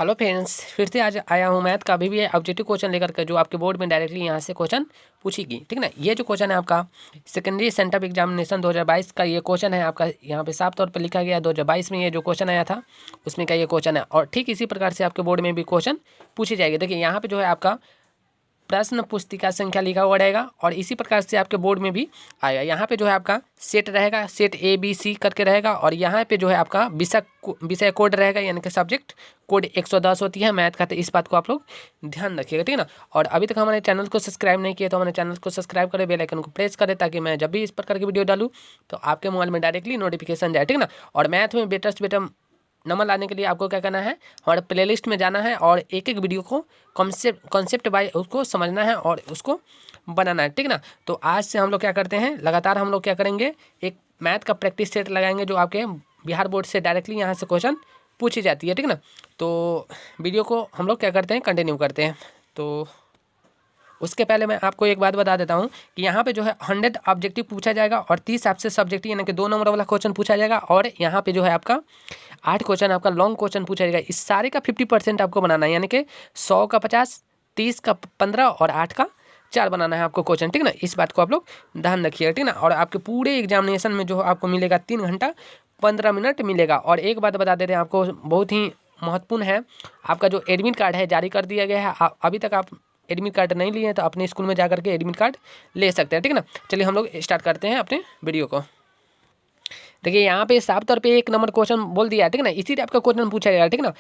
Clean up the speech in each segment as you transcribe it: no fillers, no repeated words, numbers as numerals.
Hello friends, फिर से आज आया हूँ मैथ का अभी भी ऑब्जेक्टिव क्वेश्चन लेकर के जो आपके बोर्ड में डायरेक्टली यहाँ से क्वेश्चन पूछेगी। ठीक ना, ये जो क्वेश्चन है आपका सेकेंडरी सेंटर एग्जामिनेशन 2022 का ये क्वेश्चन है आपका। यहाँ पे साफ तौर पे लिखा गया 2022 में ये जो क्वेश्चन आया था उसमें का ये क्वेश्चन है, और ठीक इसी प्रकार से आपके बोर्ड में भी क्वेश्चन पूछी जाएगी। देखिए यहाँ पे जो है आपका प्रश्न पुस्तिका संख्या लिखा हुआ रहेगा और इसी प्रकार से आपके बोर्ड में भी आएगा। यहाँ पे जो है आपका सेट रहेगा, सेट ABC करके रहेगा, और यहाँ पे जो है आपका विषय कोड रहेगा, यानी कि सब्जेक्ट कोड 110 होती है मैथ का। तो इस बात को आप लोग ध्यान रखिएगा, ठीक है ना। और अभी तक हमारे चैनल को सब्सक्राइब नहीं किया तो हमारे चैनल को सब्सक्राइब करें, बेल आइकन को प्रेस करें, ताकि मैं जब भी इस प्रकार की वीडियो डालूँ तो आपके मोबाइल में डायरेक्टली नोटिफिकेशन जाए, ठीक है ना। और मैथ में बेटर से बेटर नंबर लाने के लिए आपको क्या करना है, हमारे प्लेलिस्ट में जाना है और एक एक वीडियो को कॉन्सेप्ट बाय उसको समझना है और उसको बनाना है, ठीक ना। तो आज से हम लोग क्या करते हैं, लगातार हम लोग क्या करेंगे, एक मैथ का प्रैक्टिस सेट लगाएंगे जो आपके बिहार बोर्ड से डायरेक्टली यहाँ से क्वेश्चन पूछी जाती है, ठीक ना। तो वीडियो को हम लोग क्या करते हैं, कंटिन्यू करते हैं। तो उसके पहले मैं आपको एक बात बता देता हूँ कि यहाँ पे जो है 100 ऑब्जेक्टिव पूछा जाएगा और 30 आपसे सब्जेक्टिव यानी कि 2 नंबर वाला क्वेश्चन पूछा जाएगा, और यहाँ पे जो है आपका 8 क्वेश्चन आपका लॉन्ग क्वेश्चन पूछा जाएगा। इस सारे का 50% आपको बनाना है, यानी कि 100 का 50, 30 का 15 और 8 का 4 बनाना है आपको क्वेश्चन, ठीक ना। इस बात को आप लोग ध्यान रखिएगा, ठीक ना। और आपके पूरे एग्जामिनेशन में जो आपको मिलेगा 3 घंटा 15 मिनट मिलेगा। और एक बात बता देते हैं आपको, बहुत ही महत्वपूर्ण है, आपका जो एडमिट कार्ड है जारी कर दिया गया है। अभी तक आप एडमिट कार्ड नहीं लिए हैं तो अपने स्कूल में जा करके एडमिट कार्ड ले सकते हैं, ठीक है ना। चलिए हम लोग स्टार्ट करते हैं अपने वीडियो को। देखिए यहाँ पे साफ तौर पे 1 नंबर क्वेश्चन बोल दिया है, ठीक है ना। इसी टाइप का क्वेश्चन पूछा जाएगा, ठीक है ना।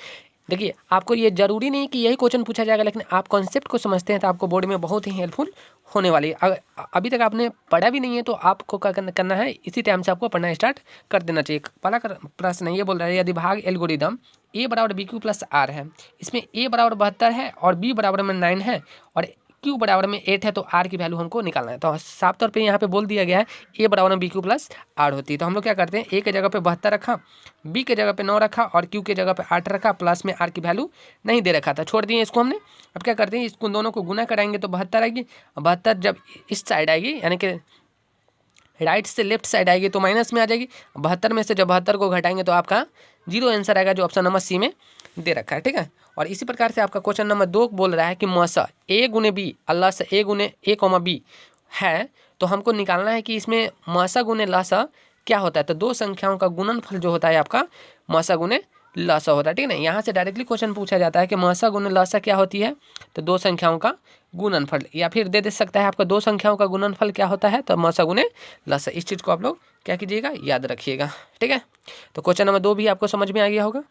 देखिए आपको ये जरूरी नहीं कि यही क्वेश्चन पूछा जाएगा, लेकिन आप कॉन्सेप्ट को समझते हैं तो आपको बोर्ड में बहुत ही हेल्पफुल होने वाली है। अगर अभी तक आपने पढ़ा भी नहीं है तो आपको क्या करना है, इसी टाइम से आपको पढ़ना स्टार्ट कर देना चाहिए। पहला प्रश्न ये बोल रहा है, यदि भाग एल्गोरिदम A बराबर BQ प्लस R है, इसमें A बराबर 72 है और B बराबर में 9 है और Q बराबर में 8 है, तो R की वैल्यू हमको निकालना है। तो साफ तौर पे यहाँ पे बोल दिया गया है A बराबर में BQ प्लस R होती है। तो हम लोग क्या करते हैं, A के जगह पे 72 रखा, B के जगह पे 9 रखा और Q के जगह पे 8 रखा, प्लस में R की वैल्यू नहीं दे रखा था, छोड़ दिए इसको हमने। अब क्या करते हैं, इसको दोनों को गुना कराएंगे तो 72 आएगी। 72 जब इस साइड आएगी, यानी कि राइट से लेफ्ट साइड आएगी तो माइनस में आ जाएगी। 72 में से जब 72 को घटाएंगे तो आपका 0 आंसर आएगा, जो ऑप्शन नंबर सी में दे रखा है, ठीक है। और इसी प्रकार से आपका क्वेश्चन नंबर 2 बोल रहा है कि मसा A गुने B अल्लाह से A गुने A, B है, तो हमको निकालना है कि इसमें मसा गुने लासा क्या होता है। तो 2 संख्याओं का गुणनफल जो होता है आपका मसा गुने लासा होता है, ठीक है ना। यहाँ से डायरेक्टली क्वेश्चन पूछा जाता है कि मसा गुने लासा क्या होती है, तो 2 संख्याओं का गुणनफल, या फिर दे सकता है आपका 2 संख्याओं का गुणनफल क्या होता है, तो मसा गुने लासा। इस चीज़ को आप लोग क्या कीजिएगा, याद रखिएगा, ठीक है। तो क्वेश्चन नंबर 2 भी आपको समझ में आ गया होगा।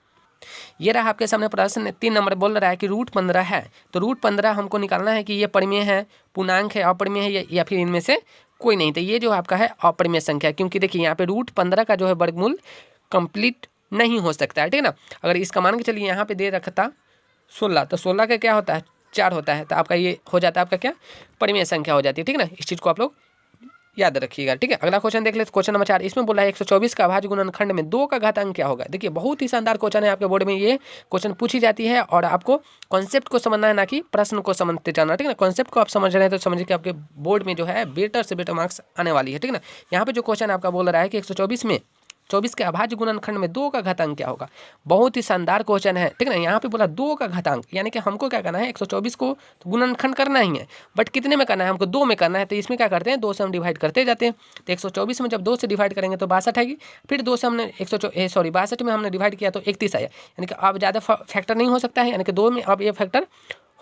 ये रहा आपके सामने प्रश्न 3 नंबर, बोल रहा है कि √15 है, तो √15 हमको निकालना है कि ये परिमेय है, पूर्णांक है, अपरिमेय है, या फिर इनमें से कोई नहीं। तो ये जो आपका है अपरिमेय संख्या, क्योंकि देखिए यहाँ पे √15 का जो है वर्गमूल कंप्लीट नहीं हो सकता है, ठीक है ना। अगर इसका मान के चलिए यहाँ पे दे रखता 16, तो 16 का क्या होता है, 4 होता है, तो आपका ये हो जाता है आपका क्या, परिमेय संख्या हो जाती है, ठीक है ना। इस चीज़ को आप लोग याद रखिएगा, ठीक है। अगला क्वेश्चन देख लेते, क्वेश्चन नंबर 4। इसमें बोला है 124 का अभाज्य गुणनखंड में 2 का घातांक क्या होगा। देखिए बहुत ही शानदार क्वेश्चन है, आपके बोर्ड में ये क्वेश्चन पूछी जाती है और आपको कॉन्सेप्ट को समझना है, ना कि प्रश्न को समझते जाना, ठीक है ना। कॉन्सेप्ट को आप समझ रहे हैं तो समझिए कि आपके बोर्ड में जो है बेटर से बेटर मार्क्स आने वाली है, ठीक है ना। यहाँ पे जो क्वेश्चन आपका बोल रहा है कि 124 में 24 के अभाज्य गुणनखंड में 2 का घातांक क्या होगा। बहुत ही शानदार क्वेश्चन है, ठीक है ना। यहाँ पे बोला 2 का घातांक, यानी कि हमको क्या करना है, 124 को तो गुणनखंड करना ही है, बट कितने में करना है, हमको 2 में करना है। तो इसमें क्या करते हैं, 2 से हम डिवाइड करते जाते हैं। तो 124 में जब 2 से डिवाइड करेंगे तो 62 आएगी, फिर 2 से हमने 62 में हमने डिवाइड किया तो 31 आया, यानी कि अब ज़्यादा फैक्टर नहीं हो सकता है, यानी कि 2 में अब ये फैक्टर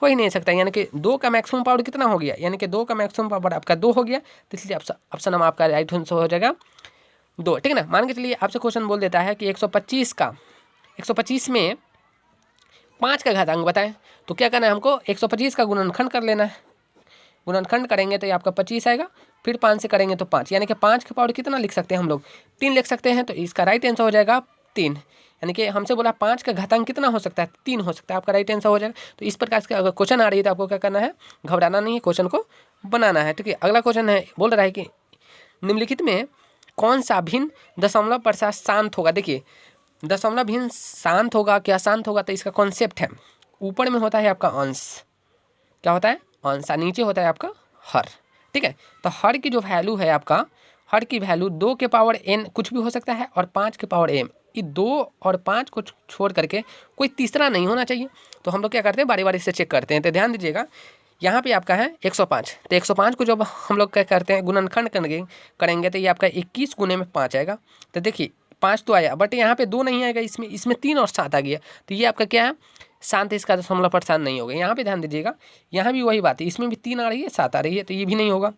हो ही नहीं सकता, यानी कि 2 का मैक्सिमम पावर कितना हो गया, यानी कि 2 का मैक्सिमम पावर आपका 2 हो गया। तो इसलिए ऑप्शन नंबर आपका राइट आंसर हो जाएगा 2, ठीक है ना। मान के चलिए आपसे क्वेश्चन बोल देता है कि 125 में 5 का घातांक बताएं, तो क्या करना है, हमको 125 का गुणनखंड कर लेना है। गुणनखंड करेंगे तो ये आपका 25 आएगा, फिर 5 से करेंगे तो 5, यानी कि 5 के पावर कितना लिख सकते हैं हम लोग, 3 लिख सकते हैं। तो इसका राइट आंसर हो जाएगा 3, यानी कि हमसे बोला 5 का घातांक कितना हो सकता है, 3 हो सकता है, आपका राइट आंसर हो जाएगा। तो इस प्रकार से अगर क्वेश्चन आ रही है तो आपको क्या करना है, घबराना नहीं है, क्वेश्चन को बनाना है, ठीक है। अगला क्वेश्चन है, बोल रहा है कि निम्नलिखित में कौन सा भिन्न दशमलव प्रसार शांत होगा। देखिए दशमलव भिन्न शांत होगा, क्या शांत होगा, तो इसका कॉन्सेप्ट है, ऊपर में होता है आपका अंश, क्या होता है अंश, नीचे होता है आपका हर, ठीक है। तो हर की जो वैल्यू है आपका, हर की वैल्यू 2 के पावर n कुछ भी हो सकता है और 5 के पावर m कि 2 और 5 को छोड़ करके कोई तीसरा नहीं होना चाहिए। तो हम लोग क्या करते हैं, बारी बारी से चेक करते हैं। तो ध्यान दीजिएगा, यहाँ पे आपका है 105, तो 105 को जब हम लोग क्या करते हैं गुणनखंड करेंगे तो ये आपका 21 गुने में 5 आएगा। तो देखिए 5 तो आया, बट यहाँ पे 2 नहीं आएगा, इसमें 3 और 7 आ गया। तो ये आपका क्या है, शांत, इसका दशमलव परेशान नहीं होगा। यहाँ पे ध्यान दीजिएगा, यहाँ भी वही बात है, इसमें भी 3 आ रही है, 7 आ रही है, तो ये भी नहीं होगा।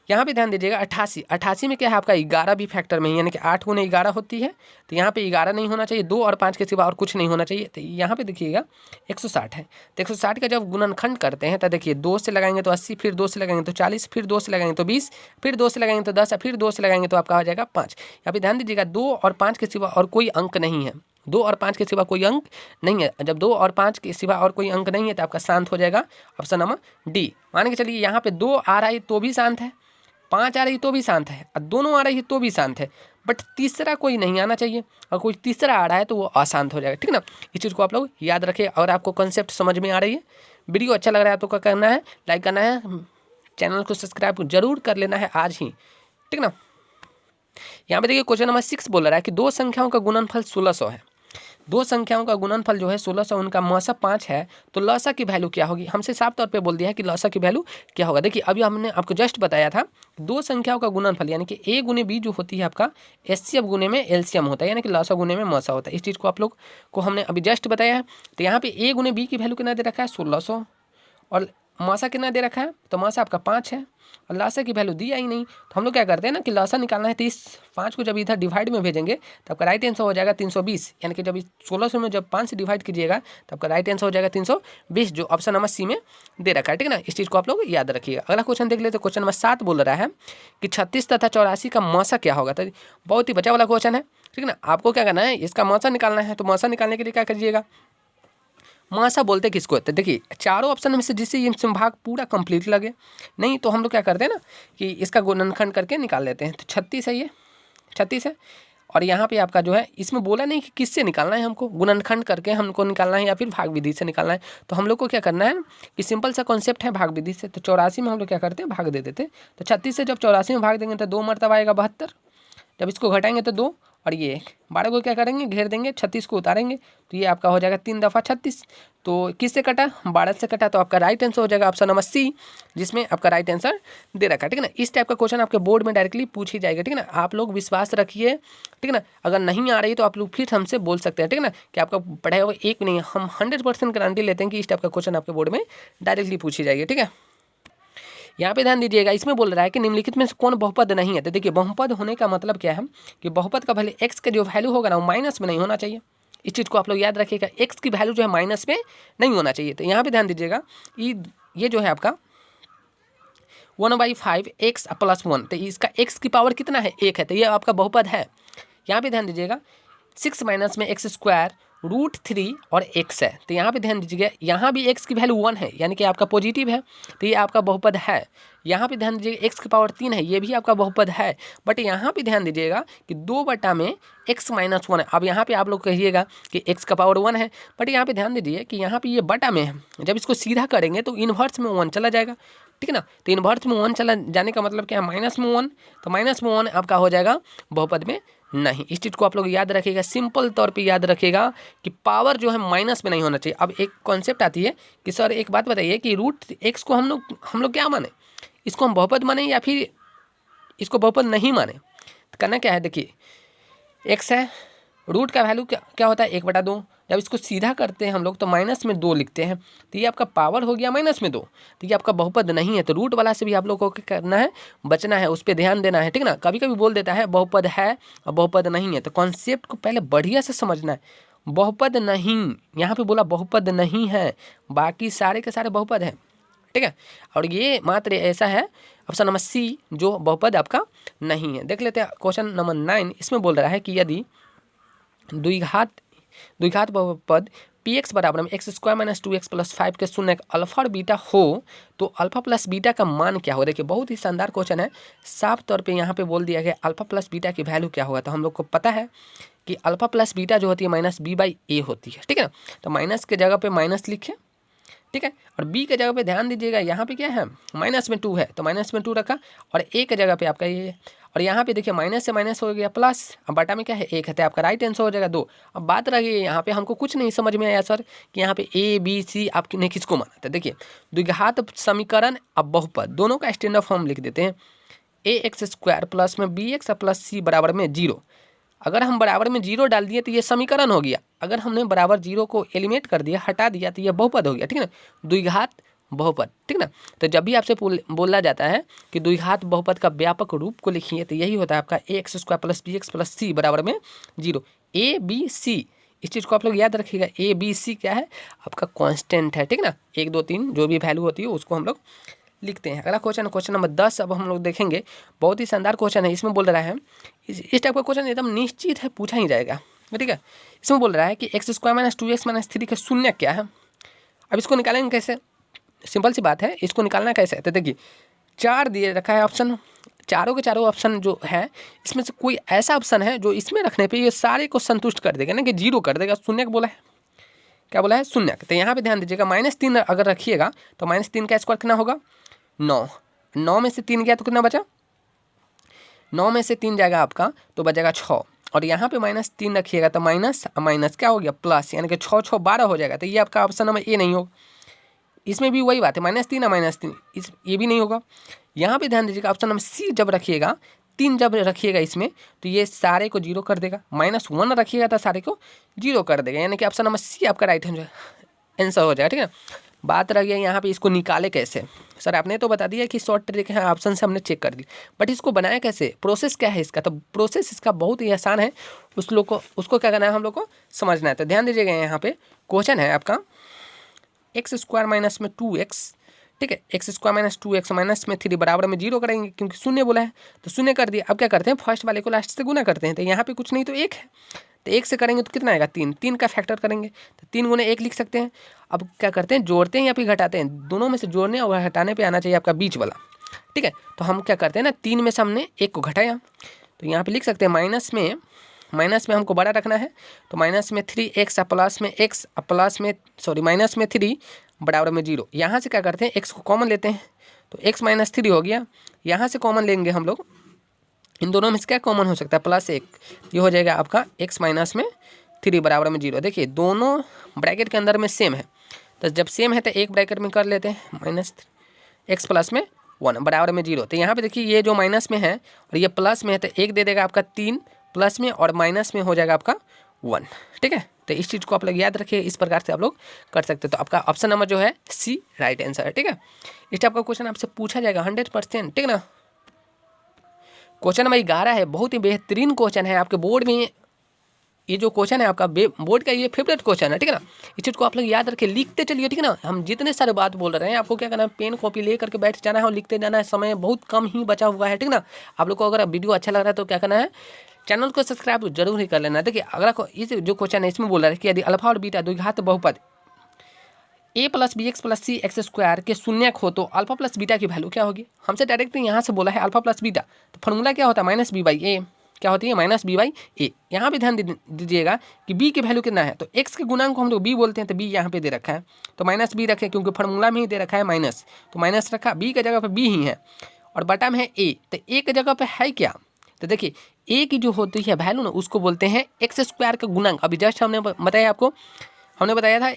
यहाँ पे ध्यान दीजिएगा 88 में क्या है आपका 11 भी फैक्टर में, यानी कि 8 गुने 11 होती है। तो यहाँ पे 11 नहीं होना चाहिए, 2 और 5 के सिवा और कुछ नहीं होना चाहिए। तो यहाँ पे देखिएगा 160 है, तो 160 का जब गुणनखंड करते हैं तो देखिए 2 से लगाएंगे तो 80, फिर 2 से लगाएंगे तो 40, फिर 2 से लगाएंगे तो 20, फिर 2 से लगाएंगे तो 10, फिर 2 से लगाएंगे तो आपका हो जाएगा 5। यहाँ पे ध्यान दीजिएगा 2 और 5 के सिवा और कोई अंक नहीं है, 2 और 5 के सिवा कोई अंक नहीं है। जब 2 और 5 के सिवा और कोई अंक नहीं है तो आपका शांत हो जाएगा ऑप्शन नंबर डी। मान के चलिए यहाँ पे 2 आ रहा है तो भी शांत है, 5 आ रही तो भी शांत है, और दोनों आ रही है तो भी शांत है, बट तीसरा कोई नहीं आना चाहिए। और कोई तीसरा आ रहा है तो वो अशांत हो जाएगा, ठीक ना। इस चीज़ को आप लोग याद रखें। और आपको कॉन्सेप्ट समझ में आ रही है, वीडियो अच्छा लग रहा है तो क्या करना है, लाइक करना है, चैनल को सब्सक्राइब जरूर कर लेना है आज ही, ठीक ना। यहाँ पे देखिए क्वेश्चन नंबर 6 बोल रहा है कि 2 संख्याओं का गुणनफल 1600 है। 2 संख्याओं का गुणनफल जो है 1600, उनका मौसा 5 है, तो लौसा की वैल्यू क्या होगी। हमसे साफ तौर पे बोल दिया है कि लौसा की वैल्यू क्या होगा। देखिए अभी हमने आपको जस्ट बताया था 2 संख्याओं का गुणनफल यानी कि a गुने b जो होती है आपका एचसीएफ गुने में एलसीएम होता है, यानी कि लौसा गुने में मौसा होता है। इस चीज़ को आप लोग को हमने अभी जस्ट बताया है। तो यहाँ पे a गुने b की वैल्यू कितना दे रखा है 1600, और मौसा कितना दे रखा है, तो मौसा आपका 5 है, और लौसा की वैल्यू दिया ही नहीं। तो हम लोग क्या करते हैं ना कि लौसा निकालना है, तो इस 5 को जब इधर डिवाइड में भेजेंगे तो आपका राइट आंसर हो जाएगा 320, यानी कि जब इस 1600 में जब 5 से डिवाइड कीजिएगा तो आपका राइट आंसर हो जाएगा 320, जो ऑप्शन नंबर सी में दे रखा है, ठीक ना। इस चीज़ को आप लोग याद रखिएगा। अगला क्वेश्चन देख लेते, क्वेश्चन नंबर 7 बोल रहा है कि 36 तथा 84 का मौसा क्या होगा। तो बहुत ही बचा वाला क्वेश्चन है, ठीक ना। आपको क्या करना है, इसका मौसा निकालना है। तो मौसा निकालने के लिए क्या करिएगा, मौसा बोलते किसको होते हैं, देखिए चारों ऑप्शन में से जिससे ये भाग पूरा कंप्लीट लगे, नहीं तो हम लोग क्या करते हैं ना कि इसका गुणनखंड करके निकाल लेते हैं। तो 36 है, ये 36 है, और यहाँ पे आपका जो है इसमें बोला नहीं कि किससे निकालना है, हमको गुणनखंड करके हमको निकालना है या फिर भाग विधि से निकालना है। तो हम लोग को क्या करना है कि सिंपल सा कॉन्सेप्ट है भाग विधि से। तो 84 में हम लोग क्या करते हैं, भाग दे देते हैं। तो 36 से जब 84 में भाग देंगे तो 2 मरतबा आएगा 72, जब इसको घटाएंगे तो 2, और ये 12 को क्या करेंगे, घेर देंगे, 36 को उतारेंगे, तो ये आपका हो जाएगा 3 दफ़ा 36। तो किससे कटा, 12 से कटा, तो आपका राइट आंसर हो जाएगा ऑप्शन नंबर सी, जिसमें आपका राइट आंसर दे रखा है, ठीक है ना। इस टाइप का क्वेश्चन आपके बोर्ड में डायरेक्टली पूछ ही जाएगा, ठीक है ना। आप लोग विश्वास रखिए, ठीक है ना। अगर नहीं आ रही तो आप लोग फिर हमसे बोल सकते हैं, ठीक है ना, कि आपका पढ़ाया हुआ एक नहीं, हम 100% गारंटी लेते हैं कि इस टाइप का क्वेश्चन आपके बोर्ड में डायरेक्टली पूछी जाएगी, ठीक है। यहाँ पे ध्यान दीजिएगा, इसमें बोल रहा है कि निम्नलिखित में से कौन बहुपद नहीं है। तो देखिए बहुपद होने का मतलब क्या है कि बहुपद का भले x का जो वैल्यू होगा ना वो माइनस में नहीं होना चाहिए। इस चीज़ को आप लोग याद रखिएगा, x की वैल्यू जो है माइनस में नहीं होना चाहिए। तो यहाँ पे ध्यान दीजिएगा, ये जो है आपका 1/5 x + 1, तो इसका x की पावर कितना है, 1 है, तो ये आपका बहुपद है। यहाँ पे ध्यान दीजिएगा 6 माइनस में x² √3 और x है। तो यहाँ पे ध्यान दीजिएगा, यहाँ भी x की वैल्यू 1 है, यानी कि आपका पॉजिटिव है, तो ये आपका बहुपद है। यहाँ पे ध्यान दीजिएगा x की पावर 3 है, ये भी आपका बहुपद है। बट यहाँ पे ध्यान दीजिएगा कि 2 में x - 1 है। अब यहाँ पे आप लोग कहिएगा कि x का पावर 1 है, बट यहाँ पे ध्यान दीजिए कि यहाँ पे ये बटा में है, जब इसको सीधा करेंगे तो इन्वर्स में 1 चला जाएगा, ठीक है ना। तो इन्वर्स में 1 चला जाने का मतलब क्या है, माइनस में 1, तो माइनस में 1 आपका हो जाएगा बहुपद में नहीं। इस चीज़ को आप लोग याद रखिएगा, सिंपल तौर पे याद रखिएगा कि पावर जो है माइनस में नहीं होना चाहिए। अब एक कॉन्सेप्ट आती है कि सर एक बात बताइए कि √x को हम लोग क्या माने, इसको हम बहुपद माने या फिर इसको बहुपद नहीं माने। तो करना क्या है, देखिए x है, रूट का वैल्यू क्या होता है 1/2, जब इसको सीधा करते हैं हम लोग तो माइनस में 2 लिखते हैं, तो ये आपका पावर हो गया माइनस में 2, तो ये आपका बहुपद नहीं है। तो रूट वाला से भी आप लोग को क्या करना है, बचना है, उस पर ध्यान देना है, ठीक ना। कभी कभी बोल देता है बहुपद है और बहुपद नहीं है, तो कॉन्सेप्ट को पहले बढ़िया से समझना है। बहुपद नहीं, यहाँ पे बोला बहुपद नहीं है, बाकी सारे के सारे बहुपद है, ठीक है। और ये मात्र ऐसा है ऑप्शन नंबर सी जो बहुपद आपका नहीं है। देख लेते हैं क्वेश्चन नंबर 9, इसमें बोल रहा है कि यदि द्विघात बहुपद px बराबर में x² - 2x + 5 के शून्य अल्फा और बीटा हो तो अल्फा प्लस बीटा का मान क्या हो। देखिए बहुत ही शानदार क्वेश्चन है, साफ तौर पे यहाँ पे बोल दिया गया अल्फा प्लस बीटा की वैल्यू क्या होगा। तो हम लोग को पता है कि अल्फा प्लस बीटा जो होती है -b/a होती है, ठीक है ना। तो माइनस के जगह पे माइनस लिखे, ठीक है, और b के जगह पे ध्यान दीजिएगा यहाँ पे क्या है -2 है, तो -2 रखा, और a के जगह पे आपका ये और यहाँ पे देखिए माइनस से माइनस हो गया प्लस, अब बटा में क्या है 1 है, तो आपका राइट आंसर हो जाएगा 2। अब बात रही यहाँ पे हमको कुछ नहीं समझ में आया सर कि यहाँ पे ए बी सी आपने किसको माना था। देखिए द्विघात समीकरण अब बहुपद दोनों का स्टैंडर्ड फॉर्म लिख देते हैं, ए एक्स स्क्वायर प्लस में बी एक्स प्लस सी बराबर में 0। अगर हम बराबर में 0 डाल दिए तो ये समीकरण हो गया, अगर हमने बराबर 0 को एलिमिनेट कर दिया, हटा दिया, तो ये बहुपद हो गया, ठीक है ना, द्विघात बहुपद, ठीक ना। तो जब भी आपसे बोला जाता है कि द्विघात बहुपद का व्यापक रूप को लिखिए, तो यही होता है आपका A X square plus B X plus C बराबर में 0। ए बी सी, इस चीज़ को आप लोग याद रखिएगा, ए बी सी क्या है आपका कांस्टेंट है, ठीक ना, 1 2 3 जो भी वैल्यू होती है उसको हम लोग लिखते हैं। अगला क्वेश्चन, क्वेश्चन नंबर 10 अब हम लोग देखेंगे, बहुत ही शानदार क्वेश्चन है। इसमें बोल रहा है, इस टाइप का क्वेश्चन एकदम निश्चित है पूछा ही जाएगा, ठीक है। इसमें बोल रहा है कि x square minus 2x minus 3 का शून्य क्या है। अब इसको निकालेंगे कैसे, सिंपल सी बात है, इसको निकालना कैसे है। तो देखिए 4 दिए रखा है ऑप्शन, चारों के चारों ऑप्शन जो है इसमें से कोई ऐसा ऑप्शन है जो इसमें रखने पे ये सारे को संतुष्ट कर देगा ना, कि 0 कर देगा। शून्य बोला है, क्या बोला है, शून्य। तो यहाँ पे ध्यान दीजिएगा, -3 अगर रखिएगा तो -3 का स्क्वायर कितना होगा 9, 9 में से 3 गया तो कितना बचा, 9 में से 3 जाएगा आपका तो बचेगा 6, और यहाँ पे -3 रखिएगा तो माइनस माइनस क्या हो गया प्लस, यानी कि 6 6 12 हो जाएगा। तो ये आपका ऑप्शन नंबर ए नहीं होगा। इसमें भी वही बात है, -3 -3, इस ये भी नहीं होगा। यहाँ पे ध्यान दीजिएगा, ऑप्शन नंबर सी जब रखिएगा, 3 जब रखिएगा इसमें तो ये सारे को 0 कर देगा, -1 रखिएगा तो सारे को 0 कर देगा, यानी कि ऑप्शन नंबर सी आपका राइट आंसर हो जाएगा, ठीक है। बात रह गया यहाँ पे इसको निकाले कैसे। सर आपने तो बता दिया कि शॉर्ट ट्रिक है, ऑप्शन से हमने चेक कर दी, बट इसको बनाया कैसे, प्रोसेस क्या है इसका। तो प्रोसेस इसका बहुत ही आसान है, उस लोग को उसको क्या करना है हम लोग को समझना है। तो ध्यान दीजिएगा, यहाँ पे क्वेश्चन है आपका एक्स स्क्वायर माइनस में 2x, ठीक है, x square minus 2x minus में 3 बराबर में 0 करेंगे, क्योंकि शून्य बोला है तो शून्य कर दिया। अब क्या करते हैं, फर्स्ट वाले को लास्ट से गुना करते हैं। तो यहाँ पे कुछ नहीं तो 1 है, तो 1 से करेंगे तो कितना आएगा 3, 3 का फैक्टर करेंगे तो 3 गुना 1 लिख सकते हैं। अब क्या करते हैं, जोड़ते हैं या फिर घटाते हैं, दोनों में से जोड़ने और घटाने पे आना चाहिए आपका बीच वाला, ठीक है। तो हम क्या करते हैं ना, 3 में से हमने 1 को घटाया, तो यहाँ पे लिख सकते हैं माइनस में हमको बड़ा रखना है, तो माइनस में 3x प्लस में x प्लस में माइनस में 3 बराबर में 0। यहाँ से क्या करते हैं, x को कॉमन लेते हैं, तो x माइनस 3 हो गया। यहाँ से कॉमन लेंगे हम लोग, इन दोनों में से क्या कॉमन हो सकता है, +1, ये हो जाएगा आपका x माइनस में 3 बराबर में 0। देखिए दोनों ब्रैकेट के अंदर में सेम है, तो जब सेम है तो एक ब्रैकेट में कर लेते हैं, -x प्लस में 1 बराबर में 0। तो यहाँ पे देखिए ये जो माइनस में है और ये प्लस में है, तो 1 दे देगा आपका 3 प्लस में, और माइनस में हो जाएगा आपका 1, ठीक है। तो इस चीज़ को आप लोग याद रखिए, इस प्रकार से आप लोग कर सकते हो। तो आपका ऑप्शन नंबर जो है सी राइट आंसर है, ठीक है। इस टाइप का क्वेश्चन आपसे पूछा जाएगा 100%, ठीक है ना। क्वेश्चन नंबर 11 है, बहुत ही बेहतरीन क्वेश्चन है आपके बोर्ड में। ये जो क्वेश्चन है आपका बोर्ड का ये फेवरेट क्वेश्चन है, ठीक है ना। इस चीज़ को आप लोग याद रखिए, लिखते चलिए, ठीक है ना। हम जितने सारे बात बोल रहे हैं, आपको क्या करना है, पेन कॉपी ले करके बैठ जाना है और लिखते जाना है, समय बहुत कम ही बचा हुआ है, ठीक ना। आप लोग को अगर वीडियो अच्छा लग रहा है तो क्या करना है, चैनल को सब्सक्राइब जरूर ही कर लेना। देखिए अगला इस जो क्वेश्चन है इसमें बोल रहा है कि यदि अल्फा और बीटा द्विघात बहुपद a plus B X plus C X square के शून्यक हो तो अल्फा प्लस बीटा की वैल्यू क्या होगी। हमसे डायरेक्ट यहाँ से बोला है अल्फा प्लस बीटा, तो फॉर्मूला क्या होता है, -b/a, क्या होती है -b/a। यहाँ पे ध्यान दीजिएगा कि b की वैल्यू कितना है, तो x के गुणांक को हम लोग b बोलते हैं, तो b यहाँ पे दे रखा है, तो -b रखे, क्योंकि फॉर्मूला में ही दे रखा है माइनस, तो माइनस रखा, b की जगह पर b ही है, और बटा में है a, तो a की जगह पर है क्या, तो देखिए a की जो होती है वैल्यू ना, उसको बोलते हैं एक्स स्क्वायर का गुणांक। अभी जस्ट हमने बताया आपको, हमने बताया था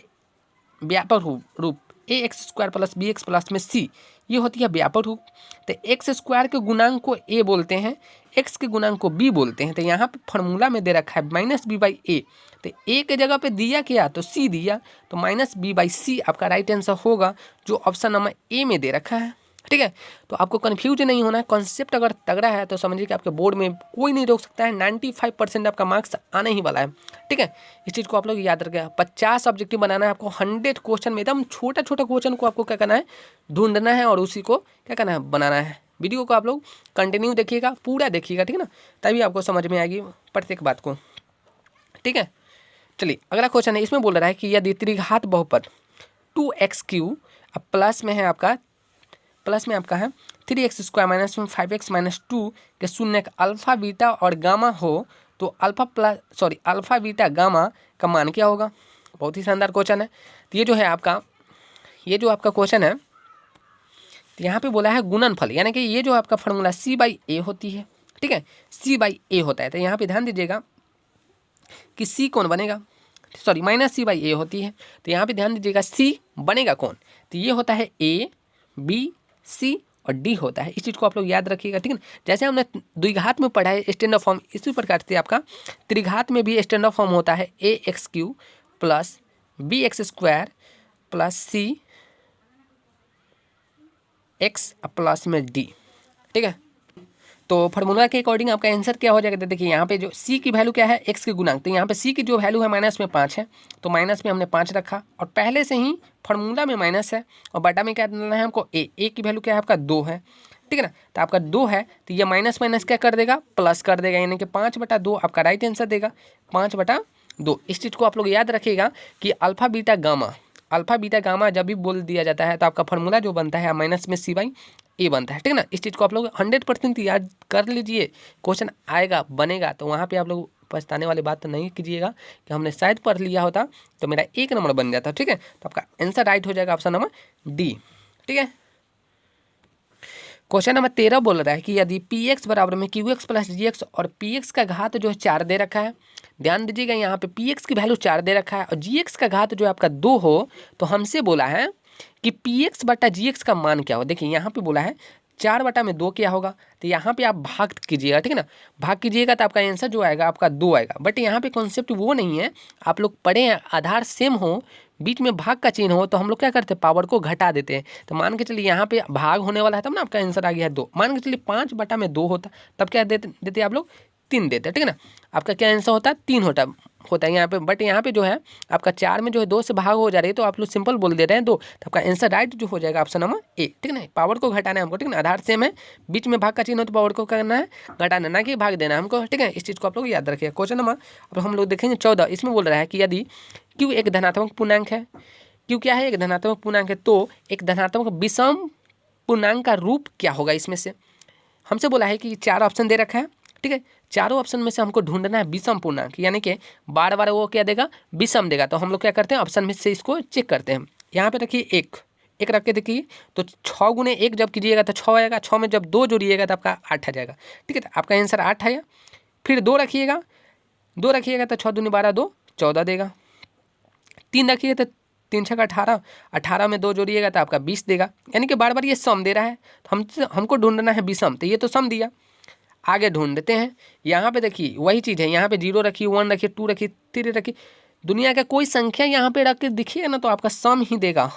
व्यापक रूप A X square plus B X plus में सी, ये होती है व्यापक रूप। तो एक्स स्क्वायर के गुणांक को ए बोलते हैं, एक्स के गुणांक को बी बोलते हैं। तो यहाँ पे फॉर्मूला में दे रखा है -b/a, तो ए के जगह पे दिया क्या, तो सी दिया, तो -b/c आपका राइट आंसर होगा, जो ऑप्शन नंबर ए में दे रखा है, ठीक है। तो आपको कन्फ्यूज नहीं होना है, कॉन्सेप्ट अगर तगड़ा है तो समझिए कि आपके बोर्ड में कोई नहीं रोक सकता है, 95% आपका मार्क्स आने ही वाला है, ठीक है। इस चीज़ को आप लोग याद रखें, 50 ऑब्जेक्टिव बनाना है आपको, 100 क्वेश्चन में एकदम छोटा छोटा क्वेश्चन को आपको क्या करना है, ढूंढना है, और उसी को क्या करना है, बनाना है। वीडियो को आप लोग कंटिन्यू देखिएगा, पूरा देखिएगा, ठीक है ना, तभी आपको समझ में आएगी प्रत्येक बात को, ठीक है। चलिए अगला क्वेश्चन है, इसमें बोल रहा है कि यदि त्रिघात बहुपद 2x³ अब प्लस में है आपका, प्लस में आपका है 3x square minus 5x minus 2 के शून्य अल्फा बीटा और गामा हो तो अल्फा बीटा गामा का मान क्या होगा। बहुत ही शानदार क्वेश्चन है। तो ये जो है आपका, ये जो आपका क्वेश्चन है, तो यहाँ पे बोला है गुणनफल, यानी कि ये जो आपका फॉर्मूला c/a होती है, ठीक है, c/a होता है। तो यहाँ पे ध्यान दीजिएगा कि c कौन बनेगा, सॉरी माइनस c/a होती है। तो यहाँ पे ध्यान दीजिएगा c बनेगा कौन, तो ये होता है a b c और d होता है। इस चीज़ को आप लोग याद रखिएगा, ठीक है ना। जैसे हमने द्विघात में पढ़ा है स्टैंडर्ड फॉर्म, इसी प्रकार से आपका त्रिघात में भी स्टैंडर्ड फॉर्म होता है ax³ plus bx² plus c x plus में d, ठीक है। तो फार्मूला के अकॉर्डिंग आपका आंसर क्या हो जाएगा, तो देखिए यहाँ पे जो c की वैल्यू क्या है x के गुणांक, तो यहाँ पे c की जो वैल्यू है माइनस में 5 है, तो माइनस में हमने 5 रखा और पहले से ही फार्मूला में माइनस है और बटा में क्या डालना है हमको a की वैल्यू क्या है आपका 2 है, ठीक है ना। तो आपका 2 है तो ये माइनस माइनस क्या कर देगा, प्लस कर देगा, यानी कि 5/2 आपका राइट आंसर देगा, 5/2। इस चीज़ को आप लोग याद रखिएगा कि अल्फा बीटा गामा जब भी बोल दिया जाता है तो आपका फार्मूला जो बनता है माइनस में c/a बनता है, ठीक है ना। इस चीज़ को आप लोग 100% याद कर लीजिए, क्वेश्चन आएगा बनेगा तो वहाँ पे आप लोग पछताने वाली बात तो नहीं कीजिएगा कि हमने शायद पढ़ लिया होता तो मेरा 1 नंबर बन जाता, ठीक है। तो आपका आंसर राइट हो जाएगा ऑप्शन नंबर डी, ठीक है। क्वेश्चन नंबर 13 बोल रहा है कि यदि px बराबर में qx प्लस gx और px का घात जो है 4 दे रखा है, ध्यान दीजिएगा यहाँ पे px की वैल्यू 4 दे रखा है और gx का घात जो है आपका 2 हो, तो हमसे बोला है कि px बटा gx का मान क्या हो। देखिए यहाँ पे बोला है 4/2 क्या होगा, तो यहाँ पे आप भाग कीजिएगा, ठीक है ना। भाग कीजिएगा तो आपका आंसर जो आएगा आपका 2 आएगा। बट यहाँ पे कॉन्सेप्ट वो नहीं है, आप लोग पढ़े हैं आधार सेम हो बीच में भाग का चिन्ह हो तो हम लोग क्या करते हैं पावर को घटा देते हैं। तो मान के चलिए यहाँ पे भाग होने वाला है तब ना आपका आंसर आ गया है 2। मान के चलिए 5/2 होता तब क्या देते आप लोग 3 देते, ठीक है ना। आपका क्या आंसर होता है 3 होता है यहाँ पे। बट यहाँ पे जो है आपका 4 में जो है 2 से भाग हो जा रही है तो आप लोग सिंपल बोल दे रहे हैं 2, तो आपका आंसर राइट जो हो जाएगा ऑप्शन नंबर ए, ठीक है ना। पावर को घटाना है हमको, ठीक है ना। आधार सेम है, बीच में भाग का चिन्ह हो तो पावर को करना है घटाना, ना कि भाग देना हमको, ठीक है। इस चीज़ को आप लोग याद रखिए। क्वेश्चन नंबर अब हम लोग देखेंगे 14, इसमें बोल रहा है कि यदि क्यू एक धनात्मक पूर्णांक है, क्यों क्या है एक धनात्मक पूर्णांक है, तो एक धनात्मक विषम पूर्णांक का रूप क्या होगा। इसमें से हमसे बोला है कि 4 ऑप्शन दे रखा है, ठीक है। चारों ऑप्शन में से हमको ढूंढना है विषम पूर्णांक, यानी कि बार बार वो क्या देगा विषम देगा। तो हम लोग क्या करते हैं ऑप्शन में से इसको चेक करते हैं। यहाँ पे देखिए एक रख के देखिए तो 6 गुने 1 जब कीजिएगा तो 6 आएगा, 6 में जब 2 जोड़िएगा तो आपका 8 आ जाएगा, ठीक है। तो आपका आंसर 8 आया। फिर 2 रखिएगा तो 6 दूनी 12, 2 14 देगा। 3 रखिएगा तो 3 6 18, 18 में 2 जोड़िएगा तो आपका 20 देगा, यानी कि बार बार ये सम दे रहा है। तो हमको ढूंढना है विषम, तो ये तो सम दिया, आगे ढूंढ देते हैं। यहाँ पे देखिए वही चीज़ है, यहाँ पे 0 रखिए, 1 रखिए, 2 रखिए, 3 रखिए, दुनिया का कोई संख्या यहाँ पे रख के दिखिएगा ना तो आपका सम ही देगा,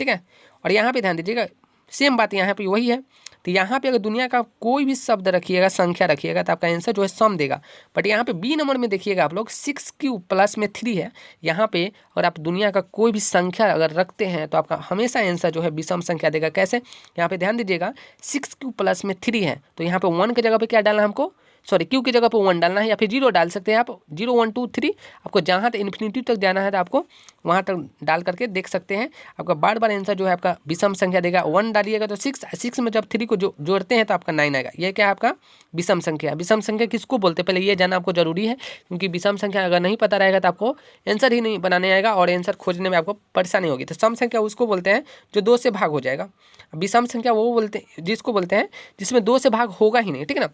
ठीक है। और यहाँ पे ध्यान दीजिएगा सेम बात यहाँ पे वही है। तो यहाँ पे अगर दुनिया का कोई भी शब्द रखिएगा, संख्या रखिएगा तो आपका आंसर जो है सम देगा। बट यहाँ पे बी नंबर में देखिएगा आप लोग 6³ प्लस में 3 है। यहाँ पे अगर आप दुनिया का कोई भी संख्या अगर रखते हैं तो आपका हमेशा आंसर जो है विषम संख्या देगा। कैसे, यहाँ पे ध्यान दीजिएगा 6³ प्लस में 3 है तो यहाँ पे 1 की जगह पे क्या डालना हमको, सॉरी क्यू की जगह पे 1 डालना है या फिर 0 डाल सकते हैं आप, 0 1 2 3। आपको जहाँ तक इन्फिनिटी तक जाना है तो आपको वहाँ तक डाल करके देख सकते हैं। आपका बार बार आंसर जो है आपका विषम संख्या देगा। 1 डालिएगा तो 6 में जब 3 को जोड़ते हैं तो आपका 9 आएगा। ये क्या है आपका विषम संख्या। विषम संख्या किसको बोलते हैं पहले ये जानना आपको जरूरी है, क्योंकि विषम संख्या अगर नहीं पता रहेगा तो आपको आंसर ही नहीं बनाने आएगा और आंसर खोजने में आपको परेशानी होगी। तो सम संख्या उसको बोलते हैं जो 2 से भाग हो जाएगा। विषम संख्या वो बोलते हैं जिसको बोलते हैं जिसमें 2 से भाग होगा ही नहीं, ठीक है ना।